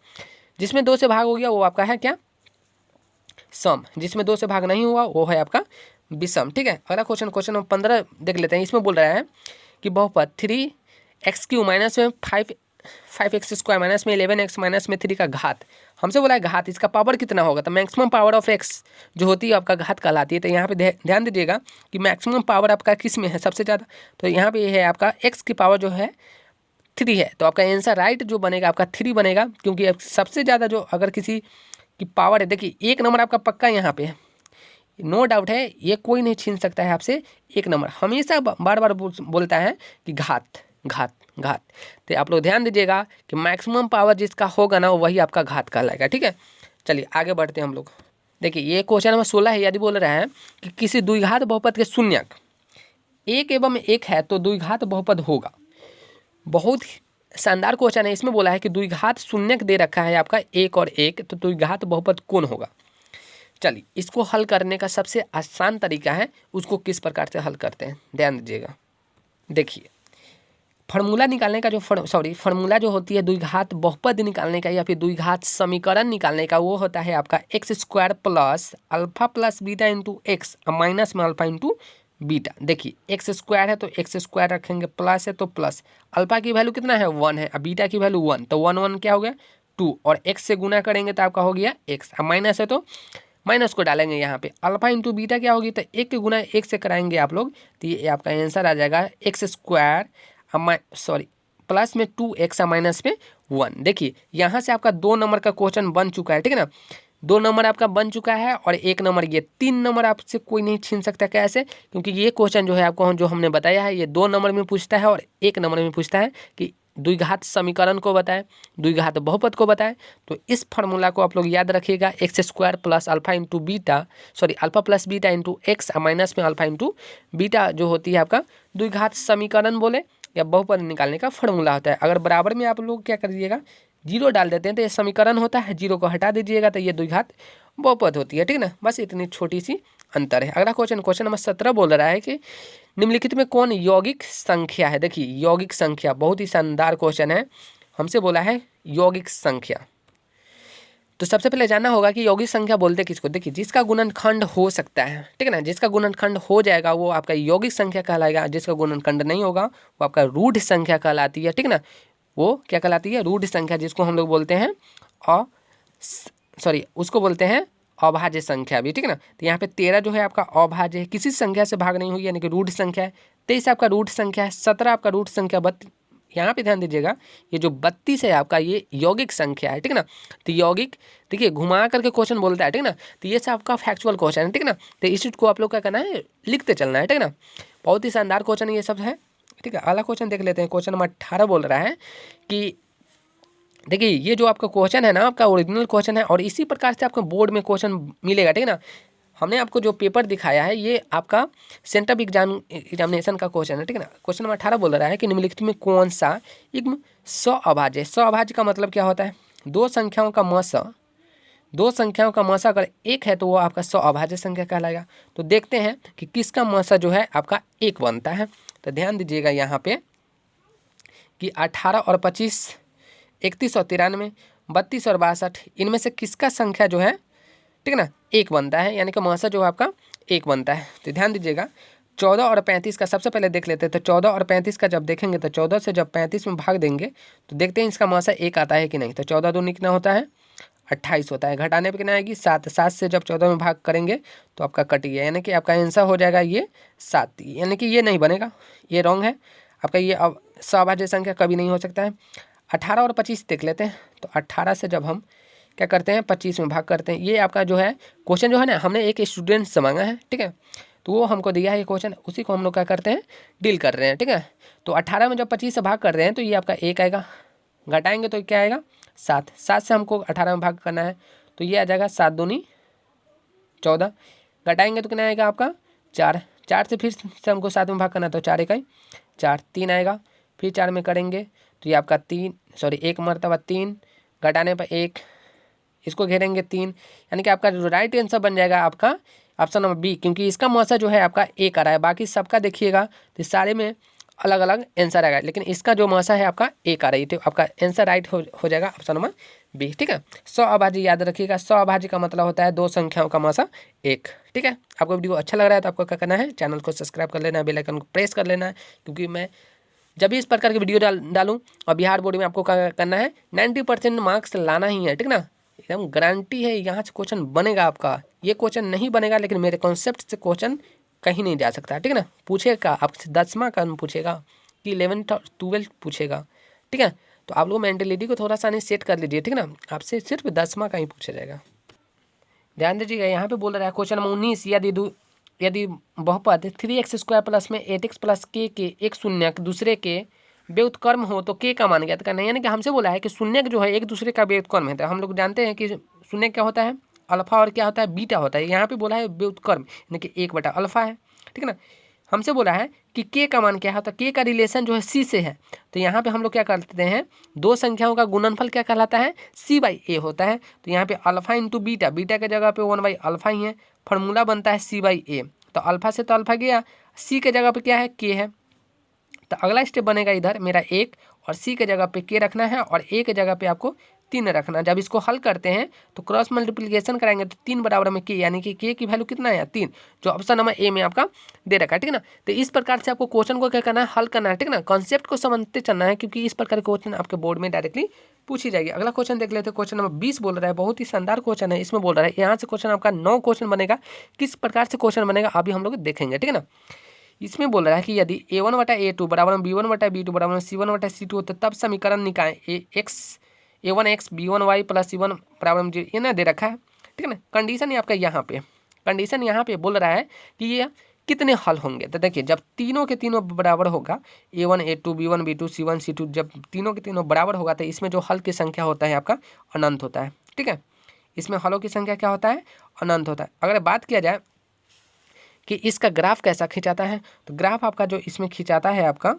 जिसमें 2 से भाग हो गया वो आपका है क्या सम, जिसमें 2 से भाग नहीं हुआ वो है आपका विषम, ठीक है। अगला क्वेश्चन नंबर 15 देख लेते हैं। इसमें बोल रहा है कि बहुपद 3x³ माइनस में 5x² माइनस में 11x माइनस में 3 का घात, हमसे बोला है घात, इसका पावर कितना होगा। तो मैक्सिमम पावर ऑफ x जो होती है आपका घात कहलाती है। तो यहाँ पे ध्यान दीजिएगा कि मैक्सिमम पावर आपका किस में है सबसे ज़्यादा, तो यहाँ पे है आपका x की पावर जो है 3 है। तो आपका आंसर राइट जो बनेगा आपका 3 बनेगा, क्योंकि सबसे ज़्यादा जो अगर किसी की पावर है, देखिए 1 नंबर आपका पक्का यहाँ पे है, नो डाउट है, ये कोई नहीं छीन सकता है आपसे 1 नंबर। हमेशा बार बार बोलता है कि घात घात घात। तो आप लोग ध्यान दीजिएगा कि मैक्सिमम पावर जिसका होगा ना वही आपका घात कहलाएगा, ठीक है। चलिए आगे बढ़ते हैं हम लोग। देखिए ये क्वेश्चन नंबर 16 है। यदि बोल रहा है कि किसी द्विघात बहुपद के शून्यक 1 एवं 1 है तो द्विघात बहुपद होगा। बहुत शानदार क्वेश्चन है। इसमें बोला है कि द्विघात शून्यक दे रखा है आपका 1 और 1, तो द्विघात बहुपद कौन होगा। चलिए इसको हल करने का सबसे आसान तरीका है, उसको किस प्रकार से हल करते हैं ध्यान दीजिएगा। देखिए फार्मूला निकालने का जो फार्मूला जो होती है द्विघात बहुपद निकालने का या फिर द्विघात समीकरण निकालने का, वो होता है आपका x square plus alpha plus beta into x minus में अल्फा इंटू बीटा। देखिए एक्स स्क्वायर है तो एक्स स्क्वायर रखेंगे, प्लस है तो प्लस, अल्फा की वैल्यू कितना है 1 है, अब बीटा की वैल्यू 1, तो 1 1 क्या हो गया 2, और एक्स से गुना करेंगे तो आपका हो गया एक्स, अब माइनस है तो माइनस को डालेंगे यहाँ पे, अल्फा इंटू बीटा क्या होगी, तो एक के गुना एक से कराएंगे आप लोग, तो ये आपका आंसर आ जाएगा एक्स स्क्वायर प्लस में 2x माइनस में 1। देखिए यहाँ से आपका 2 नंबर का क्वेश्चन बन चुका है, ठीक है ना, 2 नंबर आपका बन चुका है, और 1 नंबर, ये 3 नंबर आपसे कोई नहीं छीन सकता। कैसे? क्योंकि ये क्वेश्चन जो है आपको जो हमने बताया है ये 2 नंबर में पूछता है और 1 नंबर में पूछता है कि द्विघात समीकरण को बताएं, द्विघात बहुपद को बताएं। तो इस फार्मूला को आप लोग याद रखिएगा, x square plus alpha into beta, alpha plus beta into x minus में अल्फा इंटू बीटा जो होती है आपका द्विघात समीकरण बोले या बहुपद निकालने का फार्मूला होता है। अगर बराबर में आप लोग क्या कर दीजिएगा, 0 डाल देते हैं तो ये समीकरण होता है, 0 को हटा दीजिएगा तो ये द्विघात बहुपद होती है, ठीक ना। बस इतनी छोटी सी अंतर है। अगला क्वेश्चन नंबर 17 बोल रहा है कि निम्नलिखित में कौन यौगिक संख्या है। देखिए यौगिक संख्या बहुत ही शानदार क्वेश्चन है, हमसे बोला है यौगिक संख्या। तो सबसे पहले जानना होगा कि यौगिक संख्या बोलते किसको। देखिए जिसका गुणनखंड हो सकता है, ठीक है ना, जिसका गुणनखंड हो जाएगा वो आपका यौगिक संख्या कहलाएगा, जिसका गुणनखंड नहीं होगा वो आपका रूढ़ संख्या कहलाती है, ठीक है ना। वो क्या कहलाती है, रूढ़ संख्या, जिसको हम लोग बोलते हैं उसको बोलते हैं अभाज्य संख्या भी, ठीक है ना। तो यहाँ पे 13 जो है आपका अभाज्य है, किसी संख्या से भाग नहीं हुई, यानी कि रूढ़ संख्या है। 23 आपका रूढ़ संख्या है, 17 आपका रूढ़ संख्या, 32 यहाँ पे ध्यान दीजिएगा, ये जो 32 है आपका ये यौगिक संख्या है, ठीक है ना। तो यौगिक देखिए घुमा करके क्वेश्चन बोलता है, ठीक है ना। तो ये सब आपका फैक्चुअल क्वेश्चन है, ठीक है ना। तो इस चीज को आप लोग क्या करना है, लिखते चलना है, ठीक है ना। बहुत ही शानदार क्वेश्चन ये सब है, ठीक है। अगला क्वेश्चन देख लेते हैं। क्वेश्चन नंबर 18 बोल रहा है कि देखिए ये जो आपका क्वेश्चन है ना, आपका ओरिजिनल क्वेश्चन है, और इसी प्रकार से आपको बोर्ड में क्वेश्चन मिलेगा, ठीक है ना। हमने आपको जो पेपर दिखाया है ये आपका सेंट्रल एग्जामिनेशन का क्वेश्चन है, ठीक है ना। क्वेश्चन नंबर 18 बोल रहा है कि निम्नलिखित में कौन सा एक सअभाज्य। सअभाज्य का मतलब क्या होता है, दो संख्याओं का मसा अगर 1 है तो वो आपका सअभाज्य संख्या कहलाएगा। तो देखते हैं कि किसका मसा जो है आपका 1 बनता है। तो ध्यान दीजिएगा यहाँ पे कि 18 और 25, 31 और 93, 32 और 62, इनमें से किसका संख्या जो है, ठीक है ना, 1 बनता है, यानी कि मसा जो आपका 1 बनता है। तो ध्यान दीजिएगा 14 और 35 का सबसे पहले देख लेते हैं। तो 14 और 35 का जब देखेंगे तो 14 से जब 35 में भाग देंगे तो देखते हैं इसका मसा 1 आता है कि नहीं। तो 14 दूनी कितना होता है, 28 होता है। घटाने पर कितना आएगी, 7। 7 से जब 14 में भाग करेंगे तो आपका कट गया, यानी कि आपका आंसर हो जाएगा ये 7, यानी कि ये नहीं बनेगा, ये रॉन्ग है आपका। ये अब सअभाज्य संख्या कभी नहीं हो सकता है। 18 और 25 देख लेते हैं। तो 18 से जब हम क्या करते हैं 25 में भाग करते हैं, ये आपका जो है क्वेश्चन जो है ना, हमने एक स्टूडेंट से मांगा है, ठीक है। तो वो हमको दिया है ये क्वेश्चन, उसी को हम लोग क्या करते हैं, डील कर रहे हैं, ठीक है। तो 18 में जब 25 से भाग कर रहे हैं तो ये आपका 1 आएगा, घटाएंगे तो क्या आएगा 7। 7 से हमको 18 में भाग करना है तो ये आ जाएगा 7 दूनी 14, घटाएंगे तो कितना आएगा आपका 4। 4 से फिर से हमको 7 में भाग करना है तो 4 1 4, 3 आएगा, फिर 4 में करेंगे तो ये आपका 1 मरतबा 3, घटाने पर 1, इसको घेरेंगे 3, यानी कि आपका जो राइट आंसर बन जाएगा आपका ऑप्शन नंबर बी, क्योंकि इसका मौसा जो है आपका 1 आ रहा है। बाकी सबका देखिएगा तो सारे में अलग अलग आंसर आएगा, लेकिन इसका जो मौसा है आपका 1 आ रही है, तो आपका आंसर राइट हो जाएगा ऑप्शन नंबर बी, ठीक है। सअभाज्य याद रखिएगा, सअभाज्य का मतलब होता है दो संख्याओं का मौसा 1, ठीक है। आपको वीडियो अच्छा लग रहा है तो आपको क्या करना है, चैनल को सब्सक्राइब कर लेना है, बेल आइकन को प्रेस कर लेना है, क्योंकि मैं जब भी इस प्रकार की वीडियो डालूँ और बिहार बोर्ड में आपको क्या करना है, 90% मार्क्स लाना ही है, ठीक ना। एकदम गारंटी है यहाँ से क्वेश्चन बनेगा आपका। ये क्वेश्चन नहीं बनेगा लेकिन मेरे कॉन्सेप्ट से क्वेश्चन कहीं नहीं जा सकता, ठीक है ना। पूछेगा आपसे 10वां का पूछेगा कि 11th और 12th पूछेगा, ठीक है। तो आप लोग मेंटेलिटी को थोड़ा सा नहीं सेट कर लीजिए, ठीक है ना। आपसे सिर्फ 10वां का ही पूछा जाएगा। ध्यान दीजिएगा यहाँ पे बोल रहा है क्वेश्चन नंबर 19, यदि बहुपद 3x² प्लस में 8x प्लस के एक शून्यक दूसरे के व्युत्क्रम हो तो के का मान ज्ञात करना है। यानी कि हमसे बोला है कि शून्यक जो है एक दूसरे का व्युत्क्रम है। तो हम लोग जानते हैं कि शून्यक क्या होता है, अल्फा, और क्या होता है, बीटा होता है। यहाँ पे बोला है व्युत्क्रम, यानी कि 1/अल्फा है, ठीक है ना। हमसे बोला है कि के का मान क्या है, तो के का रिलेशन जो है सी से है। तो यहाँ पे हम लोग क्या करते हैं, दो संख्याओं का गुणनफल क्या कहलाता है, c/a होता है। तो यहाँ पे अल्फा इंटू बीटा, बीटा के जगह पे 1/अल्फा ही है, फार्मूला बनता है c/a। तो अल्फा से तो अल्फा गया, सी के जगह पे क्या है, के है। तो अगला स्टेप बनेगा इधर मेरा 1 और सी के जगह पे के रखना है और ए के जगह पे आपको 3 रखना। जब इसको हल करते हैं तो क्रॉस मल्टीप्लिकेशन कराएंगे तो 3 बराबर में के, यानी कि के की वैल्यू कितना है 3, जो ऑप्शन नंबर ए में आपका दे रखा है, ठीक है ना। तो इस प्रकार से आपको क्वेश्चन को क्या करना है, हल करना है, ठीक है ना। कॉन्सेप्ट को समझते चलना है, क्योंकि इस प्रकार के क्वेश्चन आपके बोर्ड में डायरेक्टली पूछी जाएगी। अगला क्वेश्चन देख लेते हैं। क्वेश्चन नंबर 20 बोल रहा है, बहुत ही शानदार क्वेश्चन है। इसमें बोल रहा है यहाँ से क्वेश्चन आपका 9 क्वेश्चन बनेगा। किस प्रकार से क्वेश्चन बनेगा अभी हम लोग देखेंगे, ठीक है ना। इसमें बोल रहा है कि यदि a1/a2 बराबर b1/b2 बराबर c1/c2 हो तो तब समीकरण निकालें a1x b1y प्लस c1 बराबर 0, ये ना दे रखा है, ठीक है ना। कंडीशन आपका यहाँ पे, कंडीशन यहाँ पे बोल रहा है कि ये कितने हल होंगे। तो देखिए जब तीनों के तीनों बराबर होगा a1 a2 b1 b2 c1 c2, जब तीनों के तीनों बराबर होगा तो इसमें जो हल की संख्या होता है आपका अनंत होता है, ठीक है। इसमें हलों की संख्या क्या होता है, अनंत होता है। अगर बात किया जाए कि इसका ग्राफ कैसा खिंचाता है, तो ग्राफ आपका जो इसमें खिंचाता है आपका,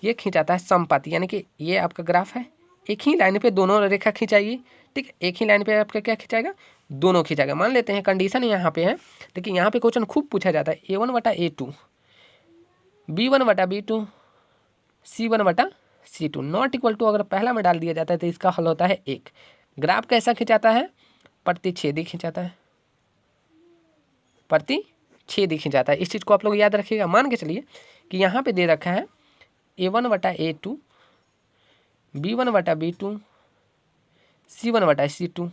ये खिंचाता है समपाती, यानी कि ये आपका ग्राफ है, एक ही लाइन पे दोनों रेखा खिंचाएगी, ठीक है। एक ही लाइन पे आपका क्या खिंचाएगा, दोनों खिंचाएगा। मान लेते हैं कंडीशन यहाँ पे है, देखिए यहाँ पे क्वेश्चन खूब पूछा जाता है a1/a2 b1/b2 c1/c2 not equal to, अगर पहला में डाल दिया जाता है तो इसका हल होता है 1। ग्राफ कैसा खिंचाता है, प्रतिच्छेदी खिंचाता है, प्रतिच्छेदी खिंचाता है। इस चीज़ को आप लोग याद रखिएगा। मान के चलिए कि यहाँ पे दे रखा है a1/a2 b1/b2 c1/c2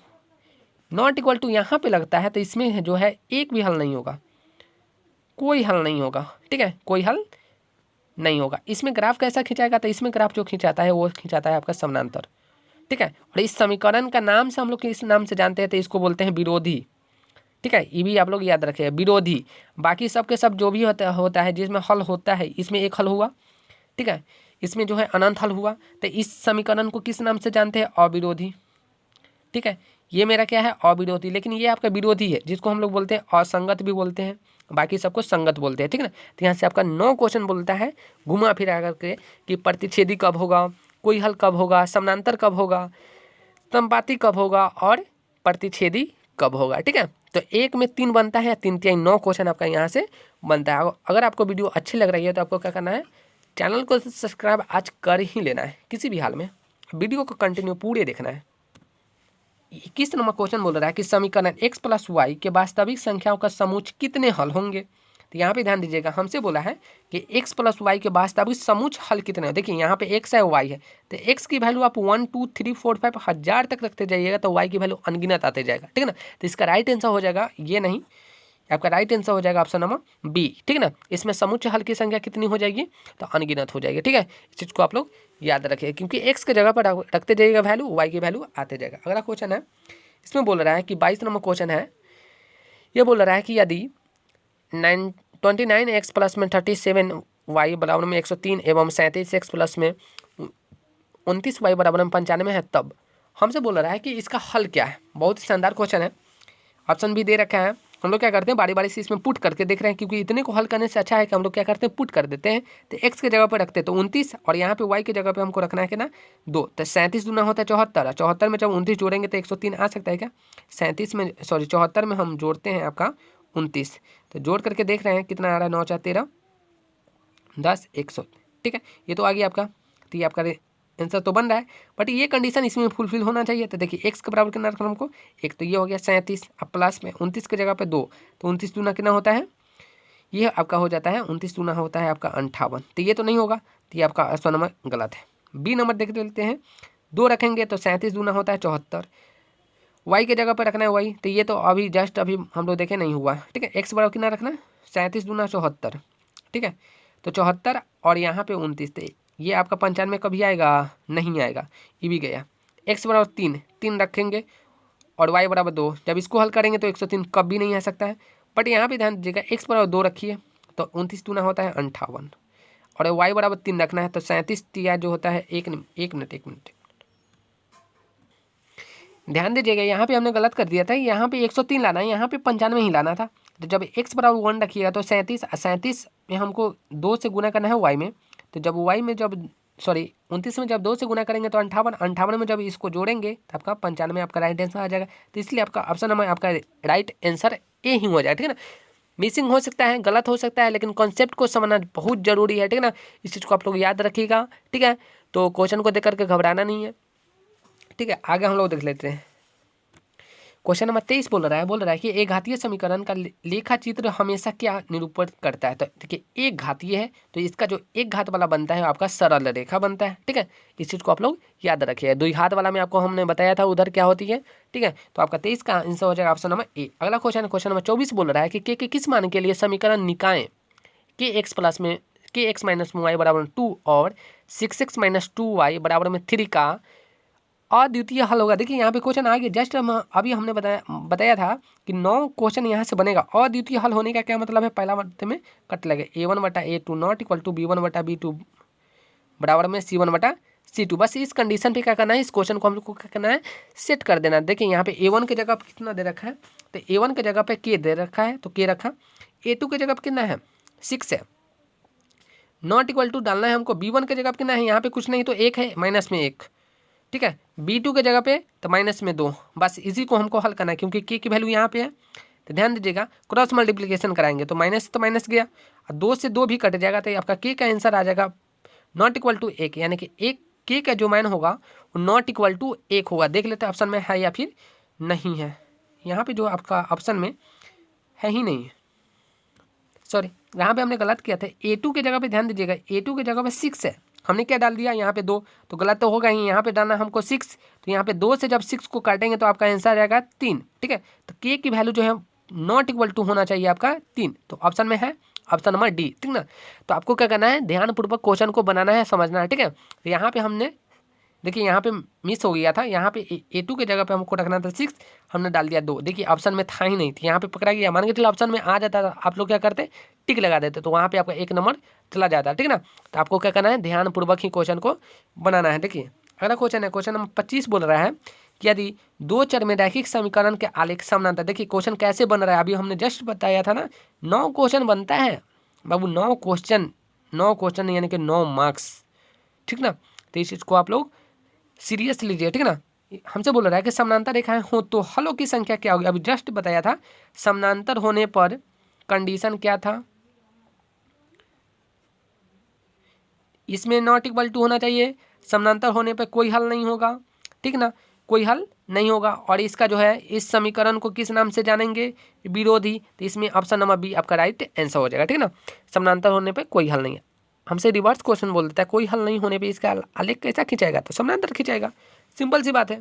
not equal to यहाँ पे लगता है, तो इसमें जो है एक भी हल नहीं होगा, कोई हल नहीं होगा, ठीक है, कोई हल नहीं होगा। इसमें ग्राफ कैसा खिंचाएगा, तो इसमें ग्राफ जो खिंचाता है वो खिंचाता है आपका समानांतर, ठीक है। और इस समीकरण का नाम से हम लोग किस नाम से जानते हैं, तो इसको बोलते हैं विरोधी, ठीक है। ये भी आप लोग याद रखें, विरोधी। बाकी सब के सब जो भी होता है जिसमें हल होता है, इसमें एक हल हुआ, ठीक है, इसमें जो है अनंत हल हुआ, तो इस समीकरण को किस नाम से जानते हैं, अविरोधी, ठीक है। ये मेरा क्या है, अविरोधी, लेकिन ये आपका विरोधी है, जिसको हम लोग बोलते हैं असंगत भी बोलते हैं, बाकी सबको संगत बोलते हैं, ठीक है ना। तो यहाँ से आपका 9 क्वेश्चन बोलता है घुमा फिरा करके कि प्रतिच्छेदी कब होगा, कोई हल कब होगा, समानांतर कब होगा, समपाती कब होगा और प्रतिच्छेदी कब होगा, ठीक है। तो एक में 3 बनता है, 3 9 क्वेश्चन आपका यहाँ से बनता है। अगर आपको वीडियो अच्छी लग रही है तो आपको क्या करना है, चैनल को सब्सक्राइब आज कर ही लेना है, किसी भी हाल में वीडियो को कंटिन्यू पूरे देखना है। 21 नंबर क्वेश्चन बोल रहा है कि समीकरण x + y के वास्तविक संख्याओं का समूह कितने हल होंगे। तो यहाँ पे ध्यान दीजिएगा, हमसे बोला है कि x + y के वास्तविक समूह हल कितने हैं। देखिए यहाँ पे x है y है, तो x की वैल्यू आप 1 2 3 4 5 1000 तक रखते जाइएगा तो y की वैल्यू अनगिनत आते जाएगा, ठीक है ना। तो इसका राइट आंसर हो जाएगा ये नहीं, आपका राइट आंसर हो जाएगा ऑप्शन नंबर बी, ठीक है ना। इसमें समूह हल की संख्या कितनी हो जाएगी, तो अनगिनत हो जाएगी, ठीक है। इस चीज़ को आप लोग याद रखिए, क्योंकि x के जगह पर रखते जाइएगा वैल्यू, y की वैल्यू आते जाएगा। अगला क्वेश्चन है, इसमें बोल रहा है कि 22 नंबर क्वेश्चन है, ये बोल रहा है कि यदि 29x प्लस में 37y बराबर में 103 एवं 37x प्लस में 29y बराबर में 95 है, तब हमसे बोल रहा है कि इसका हल क्या है। बहुत ही शानदार क्वेश्चन है, ऑप्शन भी दे रखा है। हम लोग क्या करते हैं, बारी बारी से इसमें पुट करके देख रहे हैं, क्योंकि इतने को हल करने से अच्छा है कि हम लोग क्या करते हैं, पुट कर देते हैं। तो x के जगह पर रखते हैं तो 29, और यहाँ पे y के जगह पे हमको रखना है कि ना 2, तो 37 दूना होता है 74, 74 में जब 29 जोड़ेंगे तो 103 आ सकता है क्या, 37 में 74 में हम जोड़ते हैं आपका 29, तो जोड़ करके देख रहे हैं कितना आ रहा है, 9 4 13 10 100, ठीक है। ये तो आ गया आपका, तो ये आपका आंसर तो बन रहा है, बट ये कंडीशन इसमें फुलफिल होना चाहिए। तो देखिए x के बराबर कितना रखना हमको, एक तो ये हो गया 37, अब प्लस में 29 के जगह पे 2, तो 29 दूना कितना होता है, ये आपका हो जाता है 29 दूना होता है आपका 58, तो ये तो नहीं होगा, तो ये आपका ऑप्शन नंबर गलत है। बी नंबर देख लेते हैं, 2 रखेंगे तो 37 दूना होता है 74, y के जगह पर रखना है y, तो ये तो अभी जस्ट अभी हम लोग देखे नहीं हुआ, ठीक है। x बराबर कितना रखना है, 37 दूना 74, ठीक है, तो 74 और यहाँ पे 29, तो ये आपका 95 कभी आएगा, नहीं आएगा, ये भी गया। x बराबर 3 रखेंगे और y बराबर 2, जब इसको हल करेंगे तो 103 कभी नहीं आ सकता है, बट यहाँ पे ध्यान दीजिएगा x बराबर 2 रखिए तो 29 दूना होता है 58, और y बराबर 3 रखना है तो 37 तिया जो होता है एक मिनट ध्यान दीजिएगा, यहाँ पे हमने गलत कर दिया था, यहाँ पे 103 लाना है, यहाँ पे 95 ही लाना था। तो जब x बराबर 1 रखिएगा तो 37 में हमको 2 से गुना करना है y में, तो जब y में जब 29 में जब 2 से गुना करेंगे तो 58 में जब इसको जोड़ेंगे तो आपका 95 आपका राइट आंसर आ जाएगा। तो इसलिए आपका ऑप्शन नंबर आपका राइट आंसर ए ही हो जाएगा, ठीक है ना। मिसिंग हो सकता है, गलत हो सकता है, लेकिन कॉन्सेप्ट को समझना बहुत जरूरी है, ठीक है ना। इस चीज़ को आप लोग याद रखिएगा, ठीक है। तो क्वेश्चन को देख करके घबराना नहीं है, ठीक है। आगे हम लोग देख लेते हैं। क्वेश्चन नंबर 23 बोल रहा है कि एक घातीय समीकरण का लेखा चित्र हमेशा क्या निरूपण करता है। तो देखिए एक घातीय है तो इसका जो एक घात वाला बनता है आपका सरल रेखा बनता है, ठीक है। इस चीज़ को आप लोग याद रखिए। द्विघात वाला में आपको हमने बताया था उधर क्या होती है, ठीक है। तो आपका 23 का आंसर हो जाएगा ऑप्शन नंबर ए। अगला क्वेश्चन नंबर 24 बोल रहा है कि के किस मान के लिए समीकरण निकाय के एक्स प्लस में के एक्स माइनस वाई बराबर 2 और 6x माइनस 2y बराबर में 3 का अद्वितीय हल होगा। देखिए यहाँ पे क्वेश्चन आ गया, जस्ट अभी हमने बताया था कि 9 क्वेश्चन यहाँ से बनेगा। अद्वितीय हल होने का क्या मतलब है, पहला मतलब में कट लगे a1/a2 not equal to b1/b2 बराबर में c1/c2। बस इस कंडीशन पे क्या करना है, इस क्वेश्चन को हम लोग को क्या करना है, सेट कर देना। देखिए यहाँ पे a1 की जगह पे कितना दे रखा है, तो a1 की जगह पे k दे रखा है तो k रखा, a2 की जगह पे कितना है 6 है, नॉट इक्वल टू डालना है हमको, b1 की जगह पे कितना है, यहाँ पे कुछ नहीं तो 1 है, माइनस में 1, ठीक है। b2 के जगह पे तो माइनस में 2, बस इसी को हमको हल करना है क्योंकि k की वैल्यू यहाँ पे है। तो ध्यान दीजिएगा, क्रॉस मल्टीप्लिकेशन कराएंगे तो माइनस गया और 2 से 2 भी कट जाएगा, तो आपका k का आंसर आ जाएगा नॉट इक्वल टू 1, यानी कि एक k का जो मान होगा वो नॉट इक्वल टू 1 होगा। देख लेते हैं ऑप्शन में है या फिर नहीं है। यहाँ पे जो आपका ऑप्शन में है ही नहीं है, सॉरी यहाँ पे हमने गलत किया था। a2 की जगह पे ध्यान दीजिएगा, a2 की जगह पे 6 है, हमने क्या डाल दिया यहाँ पे 2, तो गलत तो होगा ही। यहाँ पे डालना हमको 6, तो यहाँ पे 2 से जब 6 को काटेंगे तो आपका आंसर आ जाएगा 3, ठीक है। तो k की वैल्यू जो है नॉट इक्वल टू होना चाहिए आपका 3, तो ऑप्शन में है ऑप्शन नंबर डी, ठीक ना। तो आपको क्या करना है, ध्यानपूर्वक क्वेश्चन को बनाना है, समझना है, ठीक है। तो यहाँ पे हमने देखिए यहाँ पे मिस हो गया था, यहाँ पे a2 की जगह पे हमको रखना था 6, हमने डाल दिया 2। देखिए ऑप्शन में था ही नहीं, थी यहाँ पे पकड़ा गया। मान के चलो ऑप्शन में आ जाता था, आप लोग क्या करते टिक लगा देते, तो वहाँ पे आपका 1 नंबर चला जाता, ठीक ना। तो आपको क्या करना है, ध्यानपूर्वक ही क्वेश्चन को बनाना है। देखिए अगला क्वेश्चन है, क्वेश्चन नंबर 25 बोल रहा है कि यदि 2 चर में रैखिक समीकरण के आलेख समानांतर, देखिए क्वेश्चन कैसे बन रहा है, अभी हमने जस्ट बताया था ना, 9 क्वेश्चन बनता है बाबू, 9 क्वेश्चन यानी कि 9 मार्क्स, ठीक ना। तो इस चीज़ को आप लोग सीरियस लीजिए, ठीक है ना। हमसे बोल रहा है कि समानांतर रेखाएं हो तो हलों की संख्या क्या होगी। अभी जस्ट बताया था समानांतर होने पर कंडीशन क्या था, इसमें नॉट इक्वल टू होना चाहिए, समानांतर होने पर कोई हल नहीं होगा, ठीक ना, कोई हल नहीं होगा। और इसका जो है इस समीकरण को किस नाम से जानेंगे, विरोधी। तो इसमें ऑप्शन नंबर बी आपका राइट आंसर हो जाएगा, ठीक है ना। समानांतर होने पर कोई हल नहीं है। हमसे रिवर्स क्वेश्चन बोल देता है, कोई हल नहीं होने पे इसका आलेख कैसा खिंचाएगा, तो समानांतर खिंचाएगा, सिंपल सी बात है।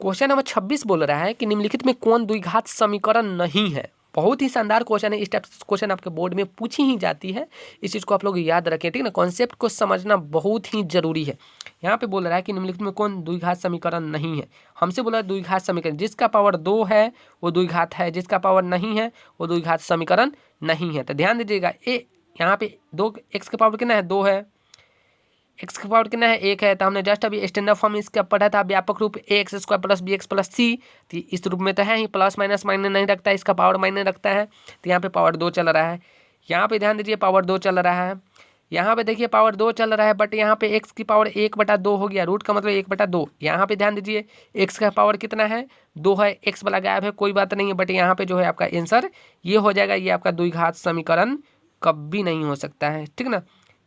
क्वेश्चन नंबर 26 बोल रहा है कि निम्नलिखित में कौन द्विघात समीकरण नहीं है। बहुत ही शानदार क्वेश्चन है, इस टाइप क्वेश्चन आपके बोर्ड में पूछी ही जाती है, इस चीज़ को आप लोग याद रखें, ठीक है ना। कॉन्सेप्ट को समझना बहुत ही जरूरी है। यहाँ पे बोल रहा है कि निम्नलिखित में कौन द्विघात समीकरण नहीं है। हमसे बोला द्विघात समीकरण, जिसका पावर 2 है वो द्विघात है, जिसका पावर नहीं है वो द्विघात समीकरण नहीं है। तो ध्यान दीजिएगा, यहाँ पे 2 एक्स का पावर कितना है, 2 है, एक्स का पावर कितना है, 1 है। तो हमने जस्ट अभी स्टैंडर्ड फॉर्म इसका पढ़ा था, व्यापक रूप ax² plus bx plus c, तो इस रूप में तो है ही, प्लस माइनस मायने नहीं रखता है, इसका पावर मायने रखता है। तो यहाँ पे पावर 2 चल रहा है, यहाँ पे ध्यान दीजिए पावर 2 चल रहा है, यहाँ पे देखिए पावर 2 चल रहा है, बट यहाँ पे x की पावर 1/2 हो गया, रूट का मतलब 1/2। यहाँ पे ध्यान दीजिए x का पावर कितना है, 2 है, x वाला गायब है, कोई बात नहीं है, बट यहाँ पे जो है आपका आंसर ये हो जाएगा। ये आपका द्विघात समीकरण कभी नहीं हो सकता है, ठीक ना।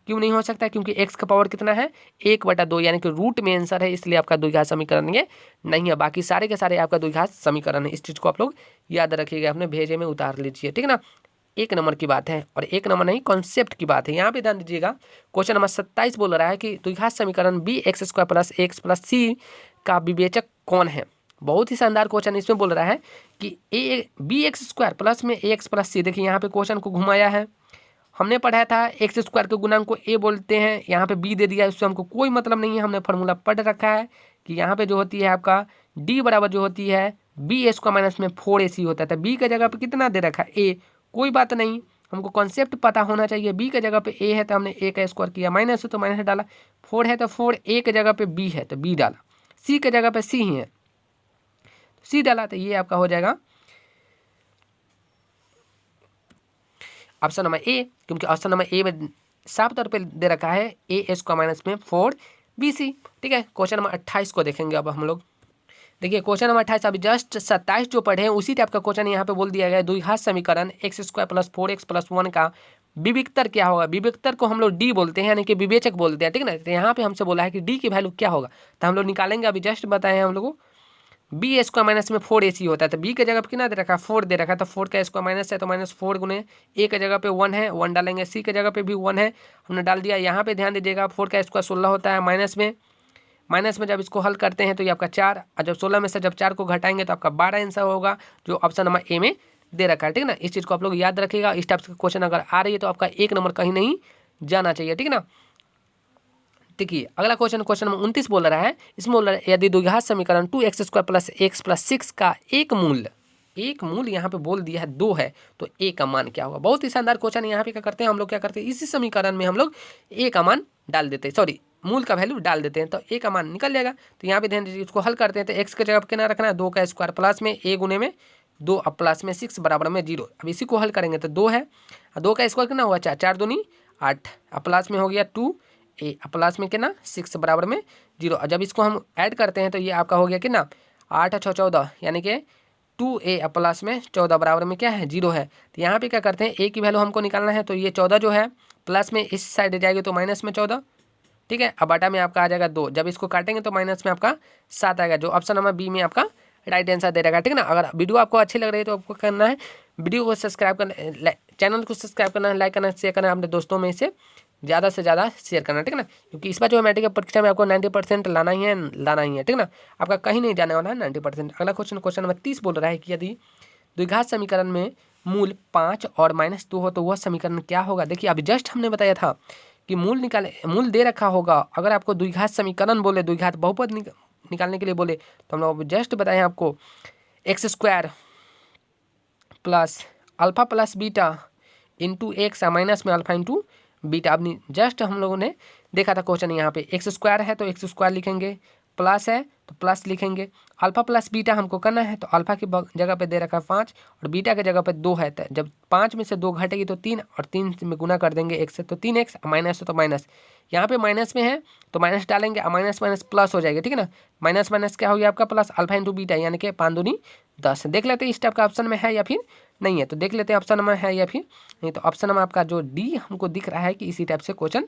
क्यों नहीं हो सकता, क्योंकि x का पावर कितना है 1/2, यानी कि रूट में आंसर है, इसलिए आपका द्विघात समीकरण ये नहीं है। बाकी सारे के सारे आपका द्विघात समीकरण है, इस चीज़ को आप लोग याद रखिएगा, अपने भेजे में उतार लीजिए, ठीक है ना। 1 नंबर की बात है, और 1 नंबर नहीं कॉन्सेप्ट की बात है। यहाँ पे ध्यान दीजिएगा, क्वेश्चन नंबर 27 बोल रहा है कि द्विघात समीकरण bx² plus x plus c का विवेचक कौन है। बहुत ही शानदार क्वेश्चन इसमें बोल रहा है कि bx² प्लस में ax प्लस c। देखिए यहाँ पे क्वेश्चन को घुमाया है, हमने पढ़ा था x² के गुणांक को a बोलते हैं, यहाँ पे b दे दिया, इससे हमको कोई मतलब नहीं है। हमने फार्मूला पढ़ रखा है कि यहाँ पे जो होती है आपका d बराबर जो होती है b² माइनस में 4ac होता है। तो b के जगह पे कितना दे रखा है a, कोई बात नहीं, हमको कॉन्सेप्ट पता होना चाहिए। b के जगह पे a है तो हमने a का स्क्वायर किया, माइनस है तो माइनस डाला, 4 है तो 4, a के जगह पे b है तो b डाला, c के जगह पे c ही है c डाला, तो ये आपका हो जाएगा ऑप्शन नंबर ए, क्योंकि ऑप्शन नंबर ए में साफ तौर पे दे रखा है a² माइनस में 4bc, ठीक है। क्वेश्चन नंबर 28 को देखेंगे अब हम लोग। देखिए क्वेश्चन नंबर 28 अभी जस्ट 27 जो पढ़े हैं उसी टाइप का क्वेश्चन यहाँ पे बोल दिया गया है। द्विघात समीकरण x² + 4x + 1 का विविक्तर क्या होगा। विविक्तर को हम लोग डी बोलते हैं, यानी कि विवेचक बोलते हैं, ठीक ना। तो यहाँ पे हमसे बोला है कि डी की वैल्यू क्या होगा, तो हम लोग निकालेंगे। अभी जस्ट बताए हम लोग को b² - में 4ac होता है, तो b के जगह पे कितना दे रखा है 4 दे रखा है, तो 4 का स्क्वायर माइनस है तो -4 गुने a के जगह पे 1 है 1 डालेंगे, c के जगह पे भी 1 है हमने डाल दिया। यहाँ पे ध्यान दीजिएगा 4 का स्क्वायर 16 होता है, माइनस में जब इसको हल करते हैं तो ये आपका 4, और जब 16 में से जब 4 को घटाएंगे तो आपका 12 आंसर होगा, जो ऑप्शन नंबर ए में दे रखा है, ठीक ना। इस चीज़ को आप लोग याद रखिएगा। इस टाइप का क्वेश्चन अगर आ रही है तो आपका 1 नंबर कहीं नहीं जाना चाहिए, ठीक ना। देखिए अगला क्वेश्चन नंबर 29 बोल रहा है, इसमें बोल रहा है यदि द्विघात समीकरण 2x² + x + 6 का एक मूल यहाँ पे बोल दिया है 2 है, तो a का मान क्या होगा। बहुत ही शानदार क्वेश्चन है। यहाँ पे क्या करते हैं हम लोग, क्या करते हैं इसी समीकरण में हम लोग a का मान डाल देते हैं, सॉरी मूल का वैल्यू डाल देते हैं, तो a का मान निकल जाएगा। तो यहाँ पे ध्यान दीजिए, इसको हल करते हैं तो x के जगह कितना रखना है 2 का स्क्वायर प्लस में a गुने में 2 अब प्लस में 6 बराबर में 0। अब इसी को हल करेंगे तो 2 है, 2 का स्क्वायर कितना हुआ 4, 4 दूनी 8, अब प्लस में हो गया 2a, अब प्लस में कितना 6 बराबर में 0। और जब इसको हम ऐड करते हैं तो ये आपका हो गया कितना 8 6 14, यानी कि 2a अब प्लस में 14 बराबर में क्या है 0 है। तो यहाँ पे क्या करते हैं a की वैल्यू हमको निकालना है, तो ये 14 जो है प्लस में इस साइड जाएगी तो माइनस में 14, ठीक है। अब बटा में आपका आ जाएगा 2, जब इसको काटेंगे तो माइनस में आपका 7 आएगा, जो ऑप्शन नंबर बी में आपका राइट आंसर दे रहेगा, ठीक ना। अगर वीडियो आपको अच्छी लग रही है तो आपको करना है वीडियो को सब्सक्राइब करना, चैनल को सब्सक्राइब करना, लाइक करना, शेयर करना, अपने दोस्तों में इसे ज़्यादा से ज़्यादा शेयर करना, ठीक ना। क्योंकि इस बार जो मैट्रिक परीक्षा में आपको 90% लाना ही है, ठीक ना। आपका कहीं नहीं जाने वाला है 90%। अगला क्वेश्चन नंबर 30 बोल रहा है कि यदि द्विघात समीकरण में मूल 5 और -2 हो तो वह समीकरण क्या होगा। देखिए अभी जस्ट हमने बताया था कि मूल दे रखा होगा। अगर आपको द्विघात समीकरण बोले, द्विघात बहुपद निकालने के लिए बोले, तो हम लोग जस्ट बताए आपको x² + alpha + beta into x minus में अल्फा इंटू बीटा। अब जस्ट हम लोगों ने देखा था क्वेश्चन, यहाँ पे x² है तो x² लिखेंगे, प्लस है तो प्लस लिखेंगे, अल्फा + बीटा हमको करना है तो अल्फा की जगह पे दे रखा है 5 और बीटा की जगह पे 2 है। तो जब 5 में से 2 घटेगी तो 3 और 3 में गुना कर देंगे x से, तो 3x, माइनस है तो माइनस, यहाँ पे माइनस में है तो माइनस डालेंगे, माइनस माइनस प्लस हो जाएगा, ठीक है ना। माइनस माइनस क्या हो गया आपका प्लस, अल्फा इंटू बीटा, यानी कि 5 दूनी 10। देख लेते हैं इस टाइप का ऑप्शन में है या फिर नहीं है, तो देख लेते हैं ऑप्शन नंबर है या फिर नहीं। तो ऑप्शन नंबर आपका जो डी हमको दिख रहा है कि इसी टाइप से क्वेश्चन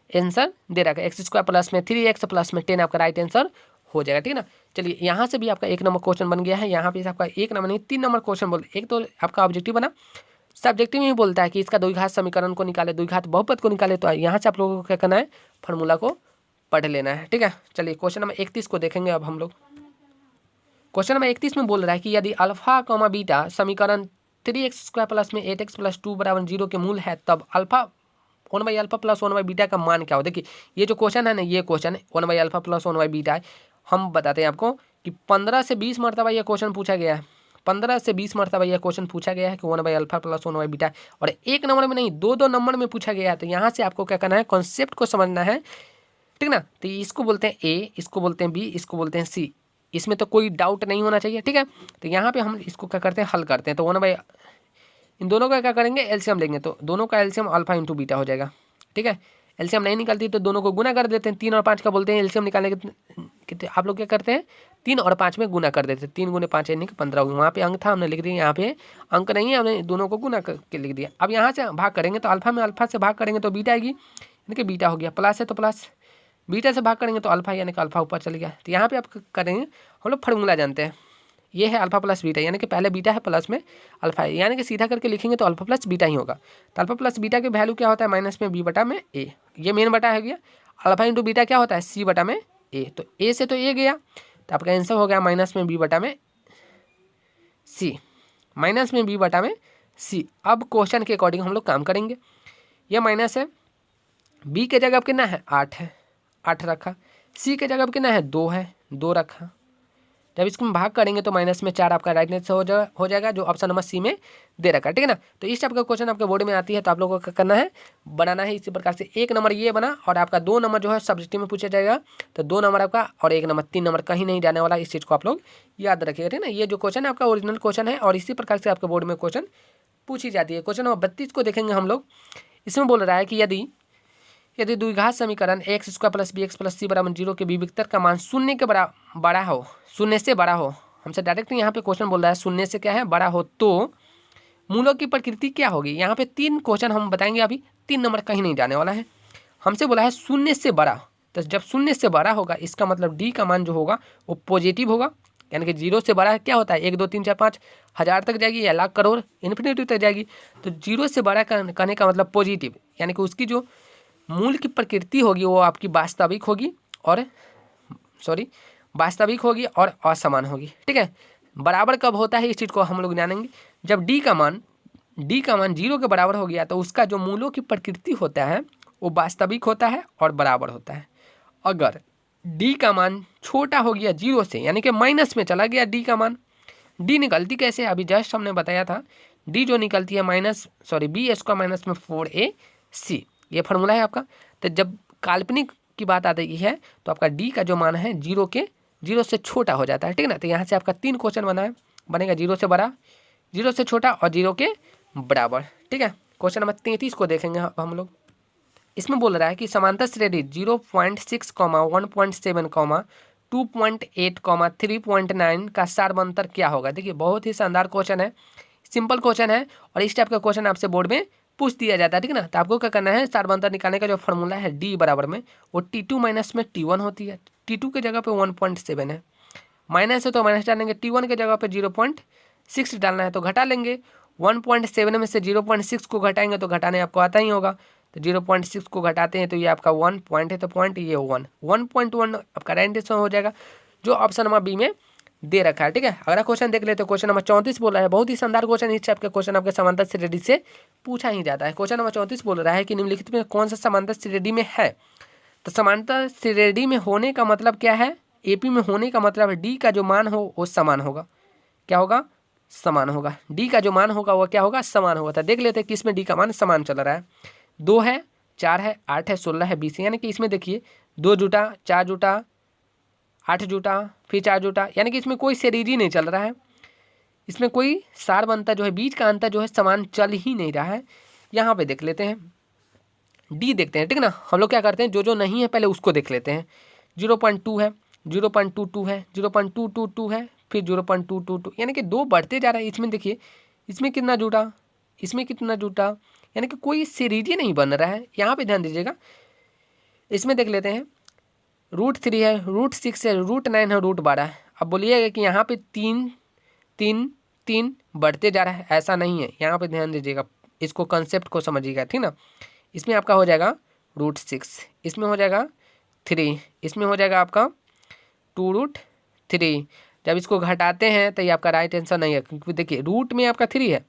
आंसर दे रहा है। x² प्लस में 3x प्लस में 10 आपका राइट आंसर हो जाएगा, ठीक है ना। चलिए यहाँ से भी आपका 1 नंबर क्वेश्चन बन गया है। यहाँ पे आपका 1 नंबर नहीं 3 नंबर क्वेश्चन बोल, एक तो आपका ऑब्जेक्टिव बना, सब्जेक्टिव में ही बोलता है कि इसका द्विघात समीकरण को निकाले, द्विघात बहुपद को निकाले। तो यहाँ से आप लोगों को क्या करना है, फार्मूला को पढ़ लेना है, ठीक है। चलिए क्वेश्चन नंबर 31 को देखेंगे अब हम लोग। क्वेश्चन नंबर 31 में बोल रहा है कि यदि अल्फा बीटा समीकरण 3x² प्लस में 8x + 2 = 0 के मूल है, तब अल्फा 1/α + 1/β का मान क्या हो। देखिए ये जो क्वेश्चन है ना, ये क्वेश्चन 1/α + 1/β है। हम बताते हैं आपको कि 15 से 20 मरतबा यह क्वेश्चन पूछा गया है, 15 से 20 मरतबा यह क्वेश्चन पूछा गया है कि 1/α + 1/β, और 1 नंबर में नहीं 2 नंबर में पूछा गया है। तो यहाँ से आपको क्या करना है, कॉन्सेप्ट को समझना है, ठीक ना। तो इसको बोलते हैं ए, इसको बोलते हैं बी, इसको बोलते हैं सी, इसमें तो कोई डाउट नहीं होना चाहिए, ठीक है। तो यहाँ पे हम इसको क्या करते हैं, हल करते हैं। तो 1/, इन दोनों का क्या करेंगे, एलसीएम लेंगे, तो दोनों का एलसीएम अल्फा इंटू बीटा हो जाएगा, ठीक है। एलसीएम नहीं निकलती तो दोनों को गुना कर देते हैं, 3 और 5 का बोलते हैं एलसीएम निकालने के आप लोग क्या करते हैं 3 और 5 में गुना कर देते हैं। 3 गुने 5 यानी कि 15 हुआ, वहाँ पे अंक था हमने लिख दिया, यहाँ पे अंक नहीं है, हमने दोनों को गुना करके लिख दिया। अब यहाँ से भाग करेंगे तो अल्फा में अल्फा से भाग करेंगे तो बीटा आएगी, यानी कि बीटा हो गया, प्लस है तो प्लस, बीटा से भाग करेंगे तो अल्फा, यानी कि अल्फा ऊपर चल गया। तो यहाँ पे आप करेंगे, हम लोग फार्मूला जानते हैं, ये है अल्फा + बीटा, यानी कि पहले बीटा है प्लस में अल्फा है, यानी कि सीधा करके लिखेंगे तो अल्फा + बीटा ही होगा। तो अल्फा + बीटा के वैल्यू क्या होता है, माइनस में b/a, ये मेन बटा है गया। अल्फा इंटू बीटा क्या होता है, c/a, तो a से तो a गया, तो आपका आंसर हो गया माइनस में b/c, माइनस में b/c। अब क्वेश्चन के अकॉर्डिंग हम लोग काम करेंगे। यह माइनस है, b के जगह कितना है 8 है, 8 रखा, c के जगह कितना है 2 है, 2 रखा। जब इसको हम भाग करेंगे तो माइनस में 4 आपका राइट आंसर हो जाएगा, जो ऑप्शन नंबर सी में दे रखा है, ठीक है ना। तो इस टाइप का क्वेश्चन आपके बोर्ड में आती है, तो आप लोगों को करना है, बनाना है इसी प्रकार से। 1 नंबर ये बना, और आपका 2 नंबर जो है सब्जेक्टिव में पूछा जाएगा, तो 2 नंबर आपका और 1 नंबर, 3 नंबर कहीं नहीं जाने वाला। इस चीज़ को आप लोग याद रखिएगा, ठीक है ना। ये जो क्वेश्चन है आपका ओरिजिनल क्वेश्चन है, और इसी प्रकार से आपके बोर्ड में क्वेश्चन पूछी जाती है। क्वेश्चन नंबर 32 को देखेंगे हम लोग। इसमें बोल रहा है कि यदि यदि द्विघात समीकरण X square plus B X plus C बराबर 0 के विविक्तर का मान शून्य के बड़ा हो, शून्य से बड़ा हो, हमसे डायरेक्ट यहाँ पे क्वेश्चन बोल रहा है शून्य से क्या है बड़ा हो, तो मूलों की प्रकृति क्या होगी। यहाँ पे 3 क्वेश्चन हम बताएंगे, अभी 3 नंबर कहीं नहीं जाने वाला है। हमसे बोला है शून्य से बड़ा, तो जब शून्य से बड़ा होगा इसका मतलब डी का मान जो होगा वो पॉजिटिव होगा, यानी कि 0 से बड़ा क्या होता है 1 2 3 4 5 हज़ार तक जाएगी या लाख करोड़ इन्फिनिटी तक जाएगी। तो 0 से बड़ा कहने का मतलब पॉजिटिव, यानी कि उसकी जो मूल की प्रकृति होगी वो आपकी वास्तविक होगी और असमान होगी। ठीक है, बराबर कब होता है इस चीज़ को हम लोग जानेंगे। जब डी का मान 0 के बराबर हो गया तो उसका जो मूलों की प्रकृति होता है वो वास्तविक होता है और बराबर होता है। अगर डी का मान छोटा हो गया 0 से, यानी कि माइनस में चला गया डी का मान, डी निकलती कैसे अभी जस्ट हमने बताया था, डी जो निकलती है बी स्क्वायर माइनस में 4ac, ये फार्मूला है आपका। तो जब काल्पनिक की बात आती है तो आपका डी का जो मान है 0 से छोटा हो जाता है। ठीक है ना, तो यहाँ से आपका 3 क्वेश्चन बनेगा 0 से बड़ा, 0 से छोटा और 0 के बराबर। ठीक है, क्वेश्चन नंबर 33 को देखेंगे हम लोग। इसमें बोल रहा है कि समांतर श्रेणी 0.6, 1.7, 2.8, 3.9 का सार्वंतर क्या होगा। देखिए बहुत ही शानदार क्वेश्चन है, सिंपल क्वेश्चन है और इस टाइप का क्वेश्चन आपसे बोर्ड में पूछ दिया जाता है। ठीक है ना, तो आपको क्या करना है, सार्वंतर निकालने का जो फॉर्मूला है डी बराबर में वो T2 माइनस में T1 होती है। T2 के जगह पे 1.7 है, माइनस है तो माइनस डालेंगे, T1 के जगह पे 0.6 डालना है तो घटा लेंगे। 1.7 में से 0.6 को घटाएंगे तो घटाने आपको आता ही होगा, तो 0.6 को घटाते हैं तो ये आपका 1 पॉइंट है, तो पॉइंट ये 1.1 आपका राइट आंसर हो जाएगा जो ऑप्शन नंबर बी में दे रखा है। ठीक है, अगला क्वेश्चन देख लेते हैं। क्वेश्चन नंबर 34 बोल रहा है, बहुत ही शानदार क्वेश्चन, इस टाइप का क्वेश्चन आपके समांतर श्रेणी से पूछा ही जाता है। क्वेश्चन नंबर 34 बोल रहा है कि निम्नलिखित में कौन सा समांतर श्रेणी में है। तो समांतर श्रेणी में होने का मतलब क्या है, एपी में होने का मतलब डी का जो मान हो वो समान होगा। क्या होगा, समान होगा। डी का जो मान होगा वो क्या होगा, समान होगा। तो देख लेते हैं कि इसमें डी का मान समान चल रहा है, 2 है, 4 है, 8 है, 16 है, 20 है, यानी कि इसमें देखिए 2 जुटा, 4 जुटा, 8 जुटा, फिर 4 जुटा, यानी कि इसमें कोई सीरीज नहीं चल रहा है, इसमें कोई सार बनता जो है, बीच का अंतर जो है समान चल ही नहीं रहा है। यहाँ पे देख लेते हैं, डी देखते हैं। ठीक है ना, हम लोग क्या करते हैं जो नहीं है पहले उसको देख लेते हैं। 0.2 है, 0.22 है, 0.222 है, फिर 0.222, यानी कि 2 बढ़ते जा रहा है। इसमें देखिए इसमें कितना जुटा, इसमें कितना जुटा, यानी कि कोई सीरीज नहीं बन रहा है। यहाँ पे ध्यान दीजिएगा, इसमें देख लेते हैं √3 है, √6 है, √9 है, √12 है। अब बोलिएगा कि यहाँ पे 3 3 3 बढ़ते जा रहा है, ऐसा नहीं है। यहाँ पे ध्यान दीजिएगा, इसको कंसेप्ट को समझिएगा। ठीक ना, इसमें आपका हो जाएगा √6, इसमें हो जाएगा 3, इसमें हो जाएगा आपका 2√3। जब इसको घटाते हैं तो ये आपका राइट आंसर नहीं है, क्योंकि देखिए रूट में आपका 3 है,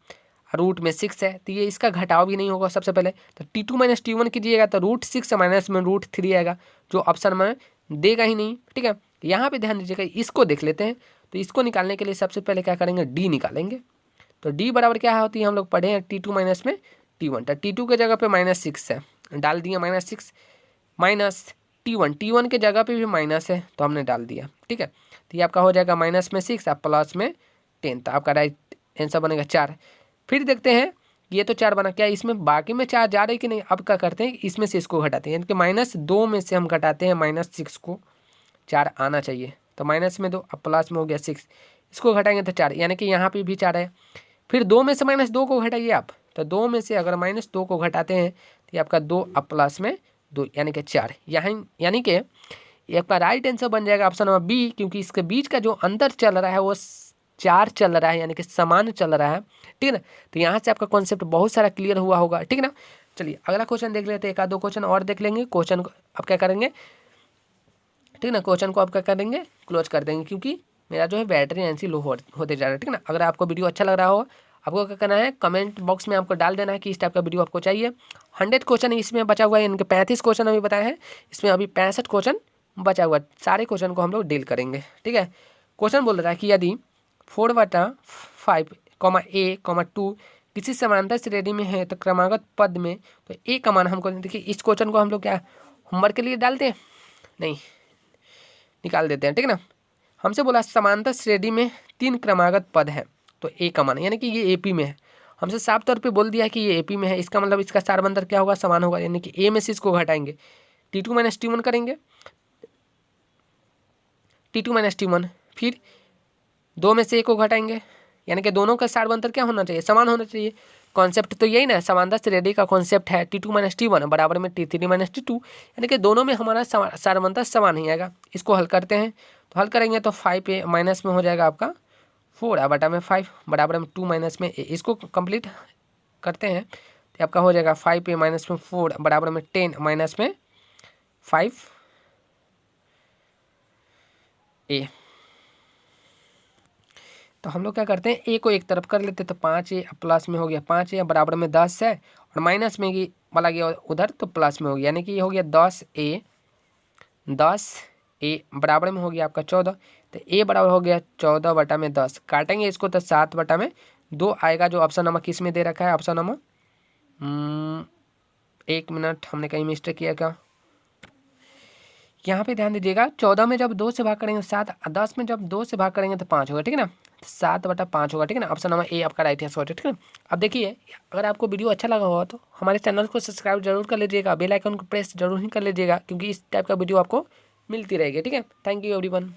रूट में 6 है, तो ये इसका घटाव भी नहीं होगा। सबसे पहले तो T2 माइनस T1 कीजिएगा तो √6 माइनस में √3 आएगा, जो ऑप्शन में देगा ही नहीं। ठीक है, यहाँ पे ध्यान दीजिएगा, इसको देख लेते हैं। तो इसको निकालने के लिए सबसे पहले क्या करेंगे, डी निकालेंगे। तो डी बराबर क्या होती है, हम लोग पढ़े हैं T2 माइनस में T1। तो T2 के जगह पे -6 है, डाल दिया -6, माइनस T1 के जगह पे भी माइनस है तो हमने डाल दिया। ठीक है, तो ये आपका हो जाएगा माइनस में 6 और प्लस में 10, तो आपका राइट आंसर बनेगा 4। फिर देखते हैं, ये तो 4 बना, क्या इसमें बाकी में 4 जा रहे हैं कि नहीं। अब क्या करते हैं, इसमें से इसको घटाते हैं, यानी कि -2 में से हम घटाते हैं -6 को, 4 आना चाहिए। तो माइनस में 2 अब प्लस में हो गया 6, इसको घटाएंगे तो 4, यानी कि यहाँ पे भी 4 है। फिर 2 में से -2 को घटाइए आप, तो 2 में से अगर -2 को घटाते हैं तो ये आपका 2 अब प्लस में 2, यानी कि 4। यहाँ यानी कि ये आपका राइट आंसर बन जाएगा ऑप्शन नंबर बी, क्योंकि इसके बीच का जो अंतर चल रहा है वो 4 चल रहा है, यानी कि समान चल रहा है। ठीक है ना, तो यहाँ से आपका कॉन्सेप्ट बहुत सारा क्लियर हुआ होगा। ठीक है ना, चलिए अगला क्वेश्चन देख लेते हैं, 1-2 क्वेश्चन और देख लेंगे। क्वेश्चन को अब क्या करेंगे, ठीक ना, क्वेश्चन को आप क्या कर देंगे, क्लोज कर देंगे, क्योंकि मेरा जो है बैटरी ऐसी लो होते जा रहा है। ठीक है ना, अगर आपको वीडियो अच्छा लग रहा हो, आपको क्या करना है, कमेंट बॉक्स में आपको डाल देना है कि इस टाइप का वीडियो आपको चाहिए। 100 क्वेश्चन इसमें बचा हुआ है, इनके 35 क्वेश्चन अभी बताए हैं, इसमें अभी 65 क्वेश्चन बचा हुआ है। सारे क्वेश्चन को हम लोग डील करेंगे। ठीक है, क्वेश्चन बोल रहा है कि यदि 4/5, a, 2 किसी समांतर श्रेणी में है तो क्रमागत पद में तो a का मान हमको, देखिए इस क्वेश्चन को हम लोग क्या होमवर्क के लिए डालते हैं, नहीं निकाल देते हैं। ठीक है ना, हमसे बोला समांतर श्रेणी में 3 क्रमागत पद है तो a का मान, यानी कि ये AP में है, हमसे साफ तौर पे बोल दिया है कि ये AP में है, इसका मतलब इसका सार अंतर क्या होगा, समान होगा, यानी कि A में से इसको घटाएंगे, T2 माइनस T1 करेंगे, T2 माइनस T1, फिर 2 में से 1 को घटाएंगे, यानी कि दोनों का सार अंतर क्या होना चाहिए, समान होना चाहिए। कॉन्सेप्ट तो यही ना, समानता श्रेणी का कॉन्सेप्ट है T2 माइनस T1 बराबर में T3 माइनस T2, यानी कि दोनों में हमारा सार अंतर समान ही आएगा। इसको हल करते हैं, तो हल करेंगे तो 5A माइनस में हो जाएगा आपका 4 बटा में 5 बराबर में 2 माइनस में A। इसको कंप्लीट करते हैं तो आपका हो जाएगा 5A माइनस में 4 बराबर में 10 माइनस में 5A। तो हम लोग क्या करते हैं, A को एक तरफ कर लेते हैं, तो 5A प्लस में हो गया 5A बराबर में 10 है, और माइनस में वाला गया उधर तो प्लस में हो गया, यानी कि ये हो गया 10A बराबर में हो गया आपका 14। तो A बराबर हो गया 14 बटा में 10, काटेंगे इसको तो 7 बटा में 2 आएगा, जो ऑप्शन नंबर किस में दे रखा है, ऑप्शन नंबर 1 मिनट, हमने कहीं मिस्टेक किया क्या, यहाँ पे ध्यान दीजिएगा। 14 में जब 2 से भाग करेंगे 7, 10 में जब 2 से भाग करेंगे तो 5 होगा, ठीक है ना, 7 बटा 5 होगा, ठीक है ना, ऑप्शन नंबर A आपका राइट आंसर है, ठीक है। अब देखिए, अगर आपको वीडियो अच्छा लगा होगा तो हमारे चैनल को सब्सक्राइब जरूर कर लीजिएगा, बेल आइकन को प्रेस जरूर ही कर लीजिएगा, क्योंकि इस टाइप का वीडियो आपको मिलती रहेगी, ठीक है। Thank you everyone.